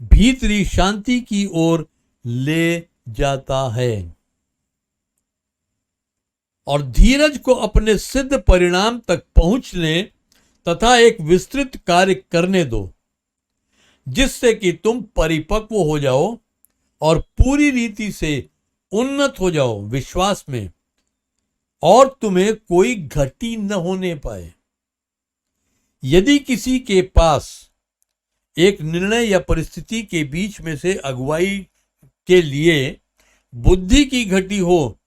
Speaker 2: भीतरी शांति की ओर ले जाता है। और धीरज को अपने सिद्ध परिणाम तक पहुंचने तथा एक विस्तृत कार्य करने दो, जिससे कि तुम परिपक्व हो जाओ और पूरी रीति से उन्नत हो जाओ विश्वास में, और तुम्हें कोई घटी न होने पाए। यदि किसी के पास एक निर्णय या परिस्थिति के बीच में से अगुवाई के लिए बुद्धि की घटी हो,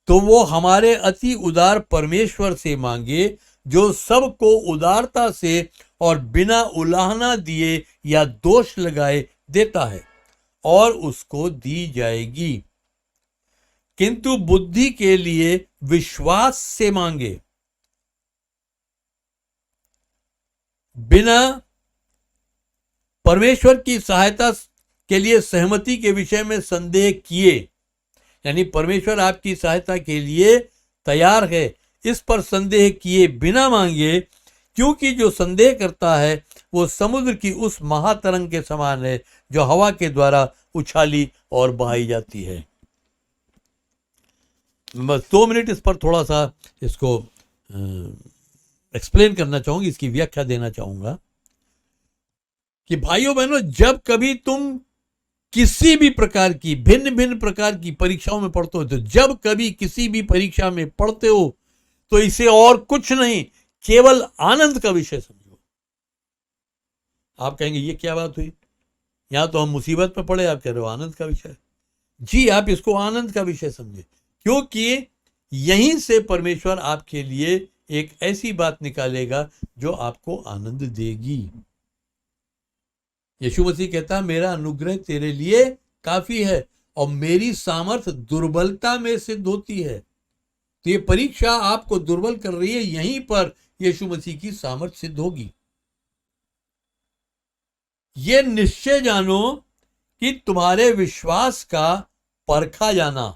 Speaker 2: तो वो हमारे अति उदार परमेश्वर से मांगे, जो सबको उदारता से और बिना उलाहना दिए या दोष लगाए देता है, और उसको दी जाएगी। किंतु बुद्धि के लिए विश्वास से मांगे, बिना परमेश्वर की सहायता के लिए सहमति के विषय में संदेह किए। यानी परमेश्वर आपकी सहायता के लिए तैयार है, इस पर संदेह किए बिना मांगे, क्योंकि जो संदेह करता है वो समुद्र की उस महातरंग के समान है, जो हवा के द्वारा उछाली और बहाई जाती है। बस 2 मिनट इस पर थोड़ा सा इसको एक्सप्लेन करना चाहूंगी, इसकी व्याख्या देना चाहूंगा कि भाइयों बहनों, जब कभी तुम किसी भी प्रकार की भिन्न भिन्न प्रकार की परीक्षाओं में पढ़ते हो, तो जब कभी किसी भी परीक्षा में पढ़ते हो तो इसे और कुछ नहीं, केवल आनंद का विषय समझो। आप कहेंगे ये क्या बात हुई, यहां तो हम मुसीबत में पड़े, आप कह रहे हो आनंद का विषय। जी, आप इसको आनंद का विषय समझे, क्योंकि यहीं से परमेश्वर आपके लिए एक ऐसी बात निकालेगा जो आपको आनंद देगी। यीशु मसीह कहता है, मेरा अनुग्रह तेरे लिए काफी है और मेरी सामर्थ दुर्बलता में सिद्ध होती है। तो ये परीक्षा आपको दुर्बल कर रही है, यहीं पर यीशु मसीह की सामर्थ सिद्ध होगी। ये निश्चय जानो कि तुम्हारे विश्वास का परखा जाना,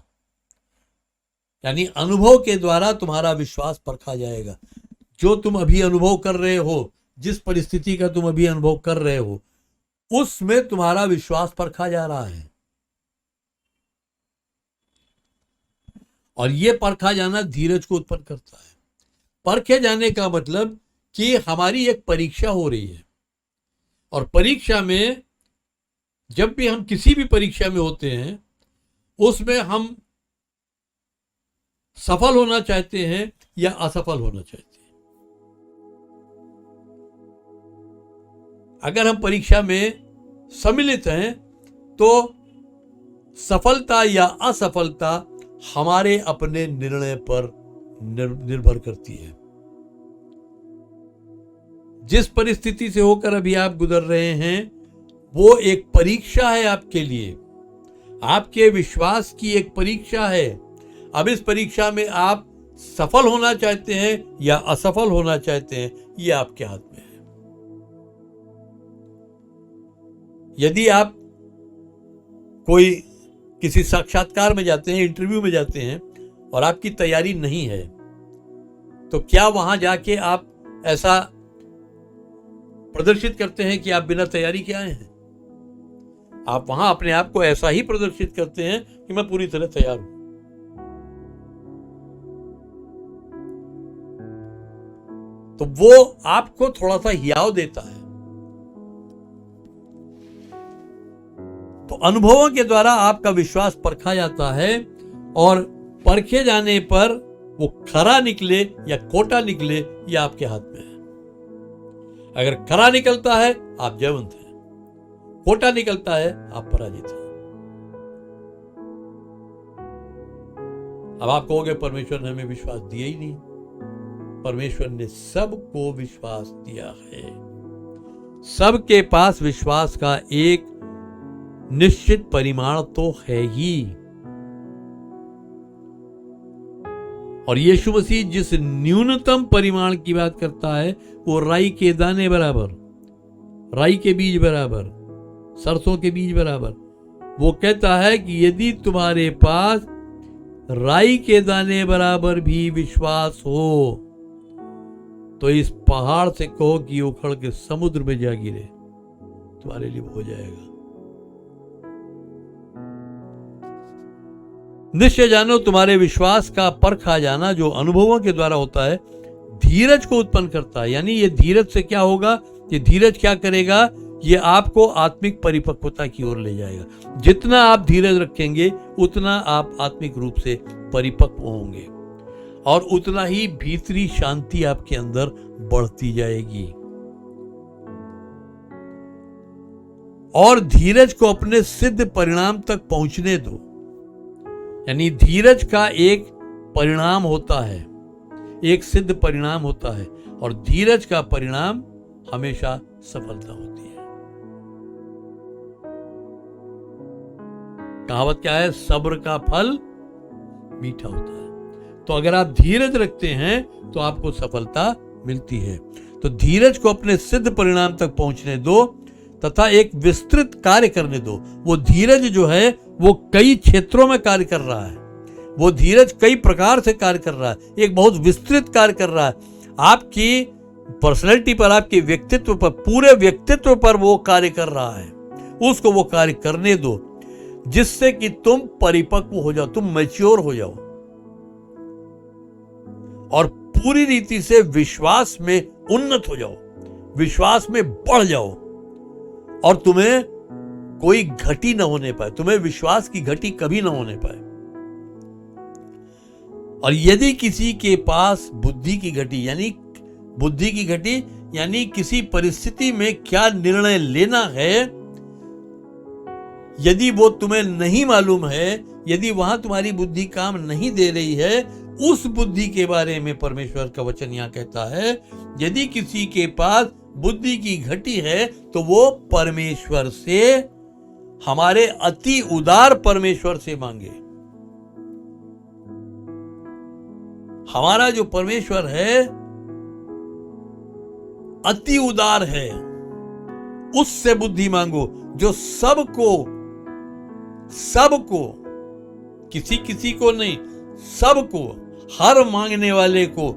Speaker 2: यानी अनुभव के द्वारा तुम्हारा विश्वास परखा जाएगा। जो तुम अभी अनुभव कर रहे हो, जिस परिस्थिति का तुम अभी अनुभव कर रहे हो, उसमें तुम्हारा विश्वास परखा जा रहा है। और यह परखा जाना धीरज को उत्पन्न करता है। परखे जाने का मतलब कि हमारी एक परीक्षा हो रही है, और परीक्षा में जब भी हम किसी भी परीक्षा में होते हैं, उसमें हम सफल होना चाहते हैं या असफल होना चाहते हैं। अगर हम परीक्षा में सम्मिलित हैं तो सफलता या असफलता हमारे अपने निर्णय पर निर्भर करती है। जिस परिस्थिति से होकर अभी आप गुजर रहे हैं, वो एक परीक्षा है आपके लिए, आपके विश्वास की एक परीक्षा है। अब इस परीक्षा में आप सफल होना चाहते हैं या असफल होना चाहते हैं, ये आपके हाथ में है। यदि आप कोई किसी साक्षात्कार में जाते हैं, इंटरव्यू में जाते हैं और आपकी तैयारी नहीं है, तो क्या वहां जाके आप ऐसा प्रदर्शित करते हैं कि आप बिना तैयारी के आए हैं? आप वहां अपने आप को ऐसा ही प्रदर्शित करते हैं कि मैं पूरी तरह तैयार हूं। तो वो आपको थोड़ा सा हियाव देता है। तो अनुभवों के द्वारा आपका विश्वास परखा जाता है, और परखे जाने पर वो खरा निकले या खोटा निकले, ये आपके हाथ में है। अगर खरा निकलता है आप जयवंत हैं, खोटा निकलता है आप पराजित हैं। अब आप कहोगे परमेश्वर ने हमें विश्वास दिया ही नहीं। परमेश्वर ने सबको विश्वास दिया है। सबके पास विश्वास का एक निश्चित परिमाण तो है ही। और यीशु मसीह जिस न्यूनतम परिमाण की बात करता है, वो राई के दाने बराबर, राई के बीज बराबर, सरसों के बीज बराबर। वो कहता है कि यदि तुम्हारे पास राई के दाने बराबर भी विश्वास हो, तो इस पहाड़ से कहो कि उखड़ के समुद्र में जा गिरे, तुम्हारे लिए हो जाएगा। निश्चय जानो तुम्हारे विश्वास का परख आ जाना जो अनुभवों के द्वारा होता है धीरज को उत्पन्न करता है। यानी ये धीरज से क्या होगा, ये धीरज क्या करेगा, ये आपको आत्मिक परिपक्वता की ओर ले जाएगा। जितना आप धीरज रखेंगे उतना आप आत्मिक रूप से परिपक्व होंगे और उतना ही भीतरी शांति आपके अंदर बढ़ती जाएगी। और धीरज को अपने सिद्ध परिणाम तक पहुंचने दो। यानी धीरज का एक परिणाम होता है, एक सिद्ध परिणाम होता है, और धीरज का परिणाम हमेशा सफलता होती है। कहावत क्या है, सब्र का फल मीठा होता है। तो अगर आप धीरज रखते हैं तो आपको सफलता मिलती है। तो धीरज को अपने सिद्ध परिणाम तक पहुंचने दो तथा एक विस्तृत कार्य करने दो। वो धीरज जो है वो कई क्षेत्रों में कार्य कर रहा है, वो धीरज कई प्रकार से कार्य कर रहा है, एक बहुत विस्तृत कार्य कर रहा है। आपकी पर्सनैलिटी पर, आपके व्यक्तित्व पर, पूरे व्यक्तित्व पर वो कार्य कर रहा है। उसको वो कार्य करने दो जिससे कि तुम परिपक्व हो जाओ, तुम मैच्योर हो जाओ और पूरी रीति से विश्वास में उन्नत हो जाओ, विश्वास में बढ़ जाओ और तुम्हें कोई घटी न होने पाए, तुम्हें विश्वास की घटी कभी न होने पाए। और यदि किसी के पास बुद्धि की घटी, यानी बुद्धि की घटी यानी किसी परिस्थिति में क्या निर्णय लेना है, यदि वो तुम्हें नहीं मालूम है, यदि वहां तुम्हारी बुद्धि काम नहीं दे रही है, उस बुद्धि के बारे में परमेश्वर का वचन यहां कहता है, यदि किसी के पास बुद्धि की घटी है तो वो परमेश्वर से, हमारे अति उदार परमेश्वर से मांगे। हमारा जो परमेश्वर है अति उदार है, उससे बुद्धि मांगो जो सबको किसी को नहीं, सबको, हर मांगने वाले को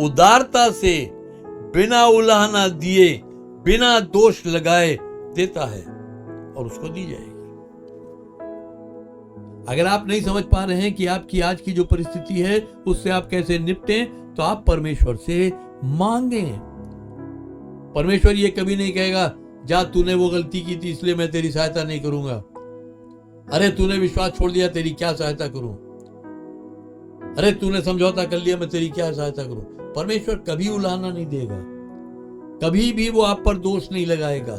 Speaker 2: उदारता से बिना उलाहना दिए, बिना दोष लगाए देता है और उसको दी जाएगी। अगर आप नहीं समझ पा रहे हैं कि आपकी आज की जो परिस्थिति है उससे आप कैसे निपटें, तो आप परमेश्वर से मांगें। परमेश्वर ये कभी नहीं कहेगा जा तूने वो गलती की थी इसलिए मैं तेरी सहायता नहीं करूंगा, अरे तूने विश्वास छोड़ दिया तेरी क्या सहायता करूं, अरे तूने समझौता कर लिया मैं तेरी क्या सहायता करूं। परमेश्वर कभी उलाहना नहीं देगा, कभी भी वो आप पर दोष नहीं लगाएगा।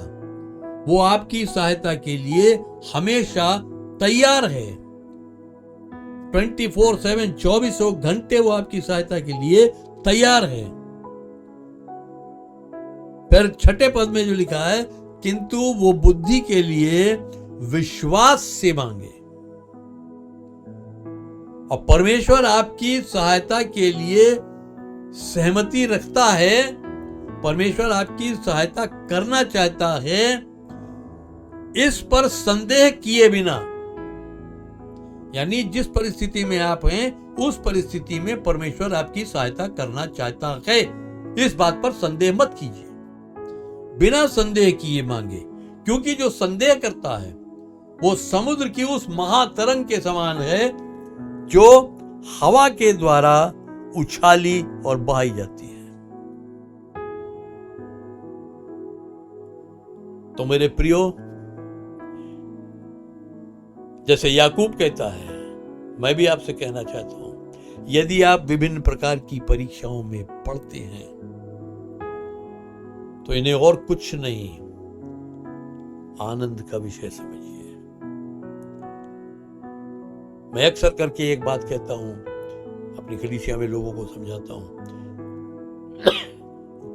Speaker 2: वो आपकी सहायता के लिए हमेशा तैयार है। 24/7 24 घंटे वो आपकी सहायता के लिए तैयार है। फिर 6 पद में जो लिखा है, किंतु वो बुद्धि के लिए विश्वास से मांगे। और परमेश्वर आपकी सहायता के लिए सहमति रखता है, परमेश्वर आपकी सहायता करना चाहता है, इस पर संदेह किए बिना। यानी जिस परिस्थिति में आप हैं उस परिस्थिति में परमेश्वर आपकी सहायता करना चाहता है, इस बात पर संदेह मत कीजिए, बिना संदेह किए मांगे। क्योंकि जो संदेह करता है वो समुद्र की उस महातरंग के समान है जो हवा के द्वारा उछाली और बहाई जाती है। तो मेरे प्रियो, जैसे याकूब कहता है, मैं भी आपसे कहना चाहता हूं, यदि आप विभिन्न प्रकार की परीक्षाओं में पढ़ते हैं तो इन्हें और कुछ नहीं, आनंद का विषय समझिए। मैं अक्सर करके एक बात कहता हूं, अपनी कलीसिया में लोगों को समझाता हूं,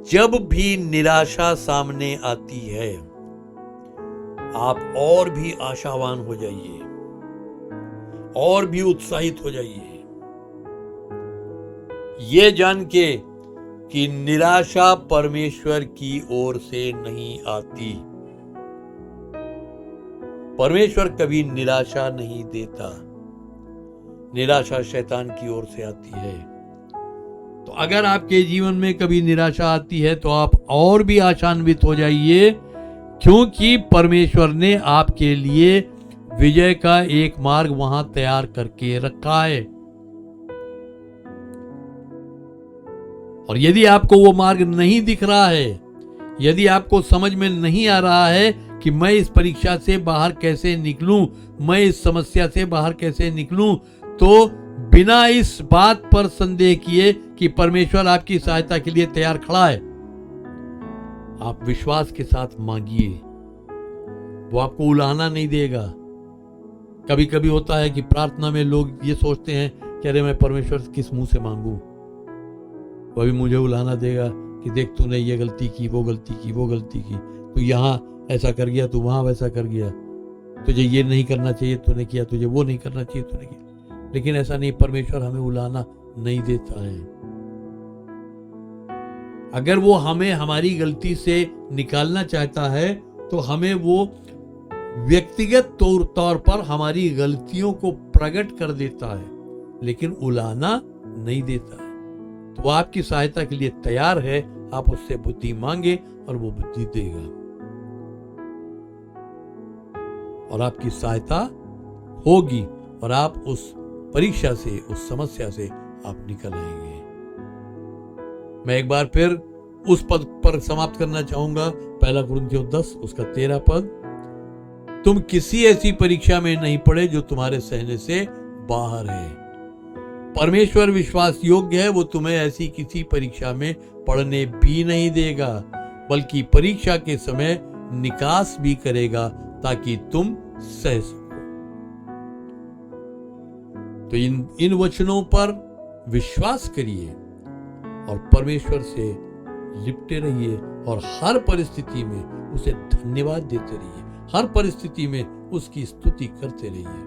Speaker 2: जब भी निराशा सामने आती है आप और भी आशावान हो जाइए, और भी उत्साहित हो जाइए, ये जान के कि निराशा परमेश्वर की ओर से नहीं आती। परमेश्वर कभी निराशा नहीं देता, निराशा शैतान की ओर से आती है। तो अगर आपके जीवन में कभी निराशा आती है तो आप और भी आशान्वित हो जाइए क्योंकि परमेश्वर ने आपके लिए विजय का एक मार्ग वहां तैयार करके रखा है। और यदि आपको वो मार्ग नहीं दिख रहा है, यदि आपको समझ में नहीं आ रहा है कि मैं इस परीक्षा से बाहर कैसे निकलूं, मैं इस समस्या से बाहर कैसे निकलूं, तो बिना इस बात पर संदेह किए कि परमेश्वर आपकी सहायता के लिए तैयार खड़ा है, आप विश्वास के साथ मांगिए। वो आपको उलाहना नहीं देगा। कभी कभी होता है कि प्रार्थना में लोग ये सोचते हैं कि अरे मैं परमेश्वर से किस मुंह से मांगू, वो भी मुझे उलाहना देगा कि देख तूने ये गलती की, वो गलती की, वो गलती की, तू यहाँ ऐसा कर गया, तू वहां वैसा कर गया, तुझे ये नहीं करना चाहिए तूने किया, तुझे वो नहीं करना चाहिए तूने किया। लेकिन ऐसा नहीं, परमेश्वर हमें उलाहना नहीं देता है। अगर वो हमें हमारी गलती से निकालना चाहता है तो हमें वो व्यक्तिगत तौर पर हमारी गलतियों को प्रकट कर देता है, लेकिन उलाहना नहीं देता है। तो वो आपकी सहायता के लिए तैयार है। आप उससे बुद्धि मांगे और वो बुद्धि देगा और आपकी सहायता होगी और आप उस परीक्षा से, उस समस्या से आप निकल आएंगे। मैं एक बार फिर उस पद पर समाप्त करना चाहूंगा, 1 कुरिन्थियों 10 उसका 13 पद। तुम किसी ऐसी परीक्षा में नहीं पड़े जो तुम्हारे सहने से बाहर है। परमेश्वर विश्वास योग्य है, वो तुम्हें ऐसी किसी परीक्षा में पढ़ने भी नहीं देगा, बल्कि परीक्षा के समय निकास भी करेगा ताकि तुम सह सको। तो इन वचनों पर विश्वास करिए और परमेश्वर से लिपटे रहिए और हर परिस्थिति में उसे धन्यवाद देते रहिए, हर परिस्थिति में उसकी स्तुति करते रहिए।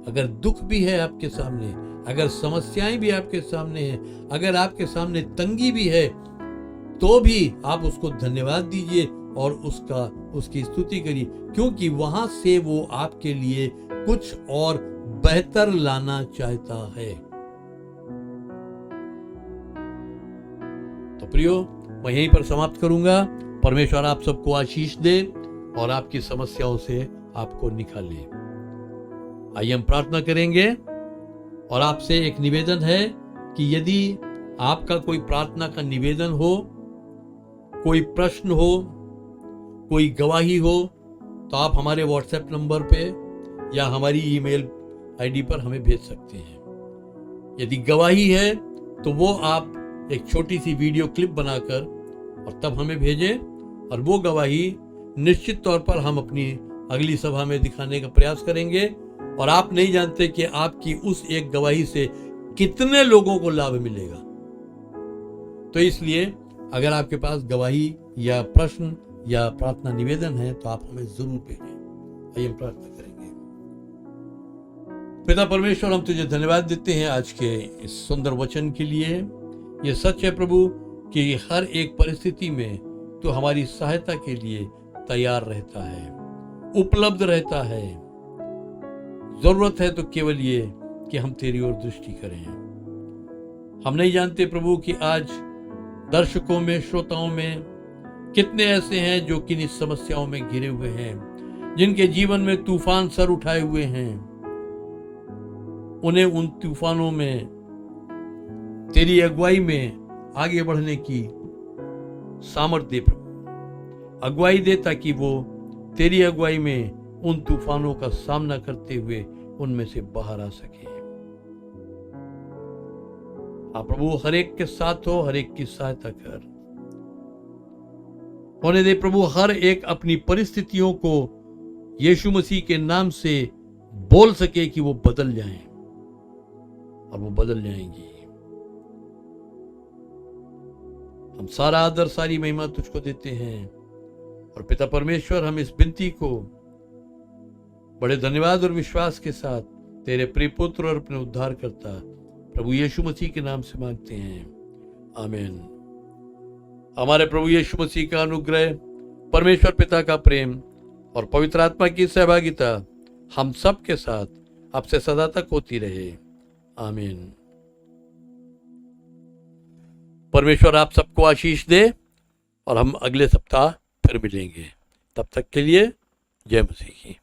Speaker 2: अगर दुख भी है आपके सामने, अगर समस्याएं भी आपके सामने हैं, अगर आपके सामने तंगी भी है, तो भी आप उसको धन्यवाद दीजिए और उसकी स्तुति करिए, क्योंकि वहां से वो आपके लिए कुछ और बेहतर लाना चाहता है। तो प्रियो, मैं यहीं पर समाप्त करूंगा। परमेश्वर आप सबको आशीष दे और आपकी समस्याओं से आपको निकाले। आइए हम प्रार्थना करेंगे और आपसे एक निवेदन है कि यदि आपका कोई प्रार्थना का निवेदन हो, कोई प्रश्न हो, कोई गवाही हो, तो आप हमारे व्हाट्सएप नंबर पे या हमारी ईमेल आईडी पर हमें भेज सकते हैं। यदि गवाही है तो वो आप एक छोटी सी वीडियो क्लिप बनाकर और तब हमें भेजें और वो गवाही निश्चित तौर पर हम अपनी अगली सभा में दिखाने का प्रयास करेंगे। और आप नहीं जानते कि आपकी उस एक गवाही से कितने लोगों को लाभ मिलेगा। तो इसलिए अगर आपके पास गवाही या प्रश्न या प्रार्थना निवेदन है तो आप हमें जरूर भेजें। आइए हम प्रार्थना करेंगे। पिता परमेश्वर, हम तुझे धन्यवाद देते हैं आज के इस सुंदर वचन के लिए। ये सच है प्रभु कि हर एक परिस्थिति में तू हमारी सहायता के लिए तैयार रहता है, उपलब्ध रहता है। जरूरत है तो केवल ये कि हम तेरी ओर दृष्टि करें। हम नहीं जानते प्रभु कि आज दर्शकों में, श्रोताओं में कितने ऐसे हैं जो किन्हीं समस्याओं में घिरे हुए हैं, जिनके जीवन में तूफान सर उठाए हुए हैं। उन्हें उन तूफानों में तेरी अगुवाई में आगे बढ़ने की सामर्थ्य दे प्रभु, अगुवाई दे, ताकि वो तेरी अगुवाई में उन तूफानों का सामना करते हुए उनमें से बाहर आ सके। आप प्रभु हर एक के साथ हो, हर एक की सहायता कर। होने दे प्रभु हर एक अपनी परिस्थितियों को यीशु मसीह के नाम से बोल सके कि वो बदल जाएं, और वो बदल जाएंगी। हम सारा आदर, सारी महिमा तुझको देते हैं। और पिता परमेश्वर, हम इस विनती को बड़े धन्यवाद और विश्वास के साथ तेरे प्रिय पुत्र और अपने उद्धारकर्ता प्रभु यीशु मसीह के नाम से मांगते हैं, आमीन। हमारे प्रभु यीशु मसीह का अनुग्रह, परमेश्वर पिता का प्रेम और पवित्र आत्मा की सहभागिता हम सब के साथ आपसे सदा तक होती रहे, आमीन। परमेश्वर आप सबको आशीष दे और हम अगले सप्ताह फिर मिलेंगे। तब तक के लिए जय मसीह की।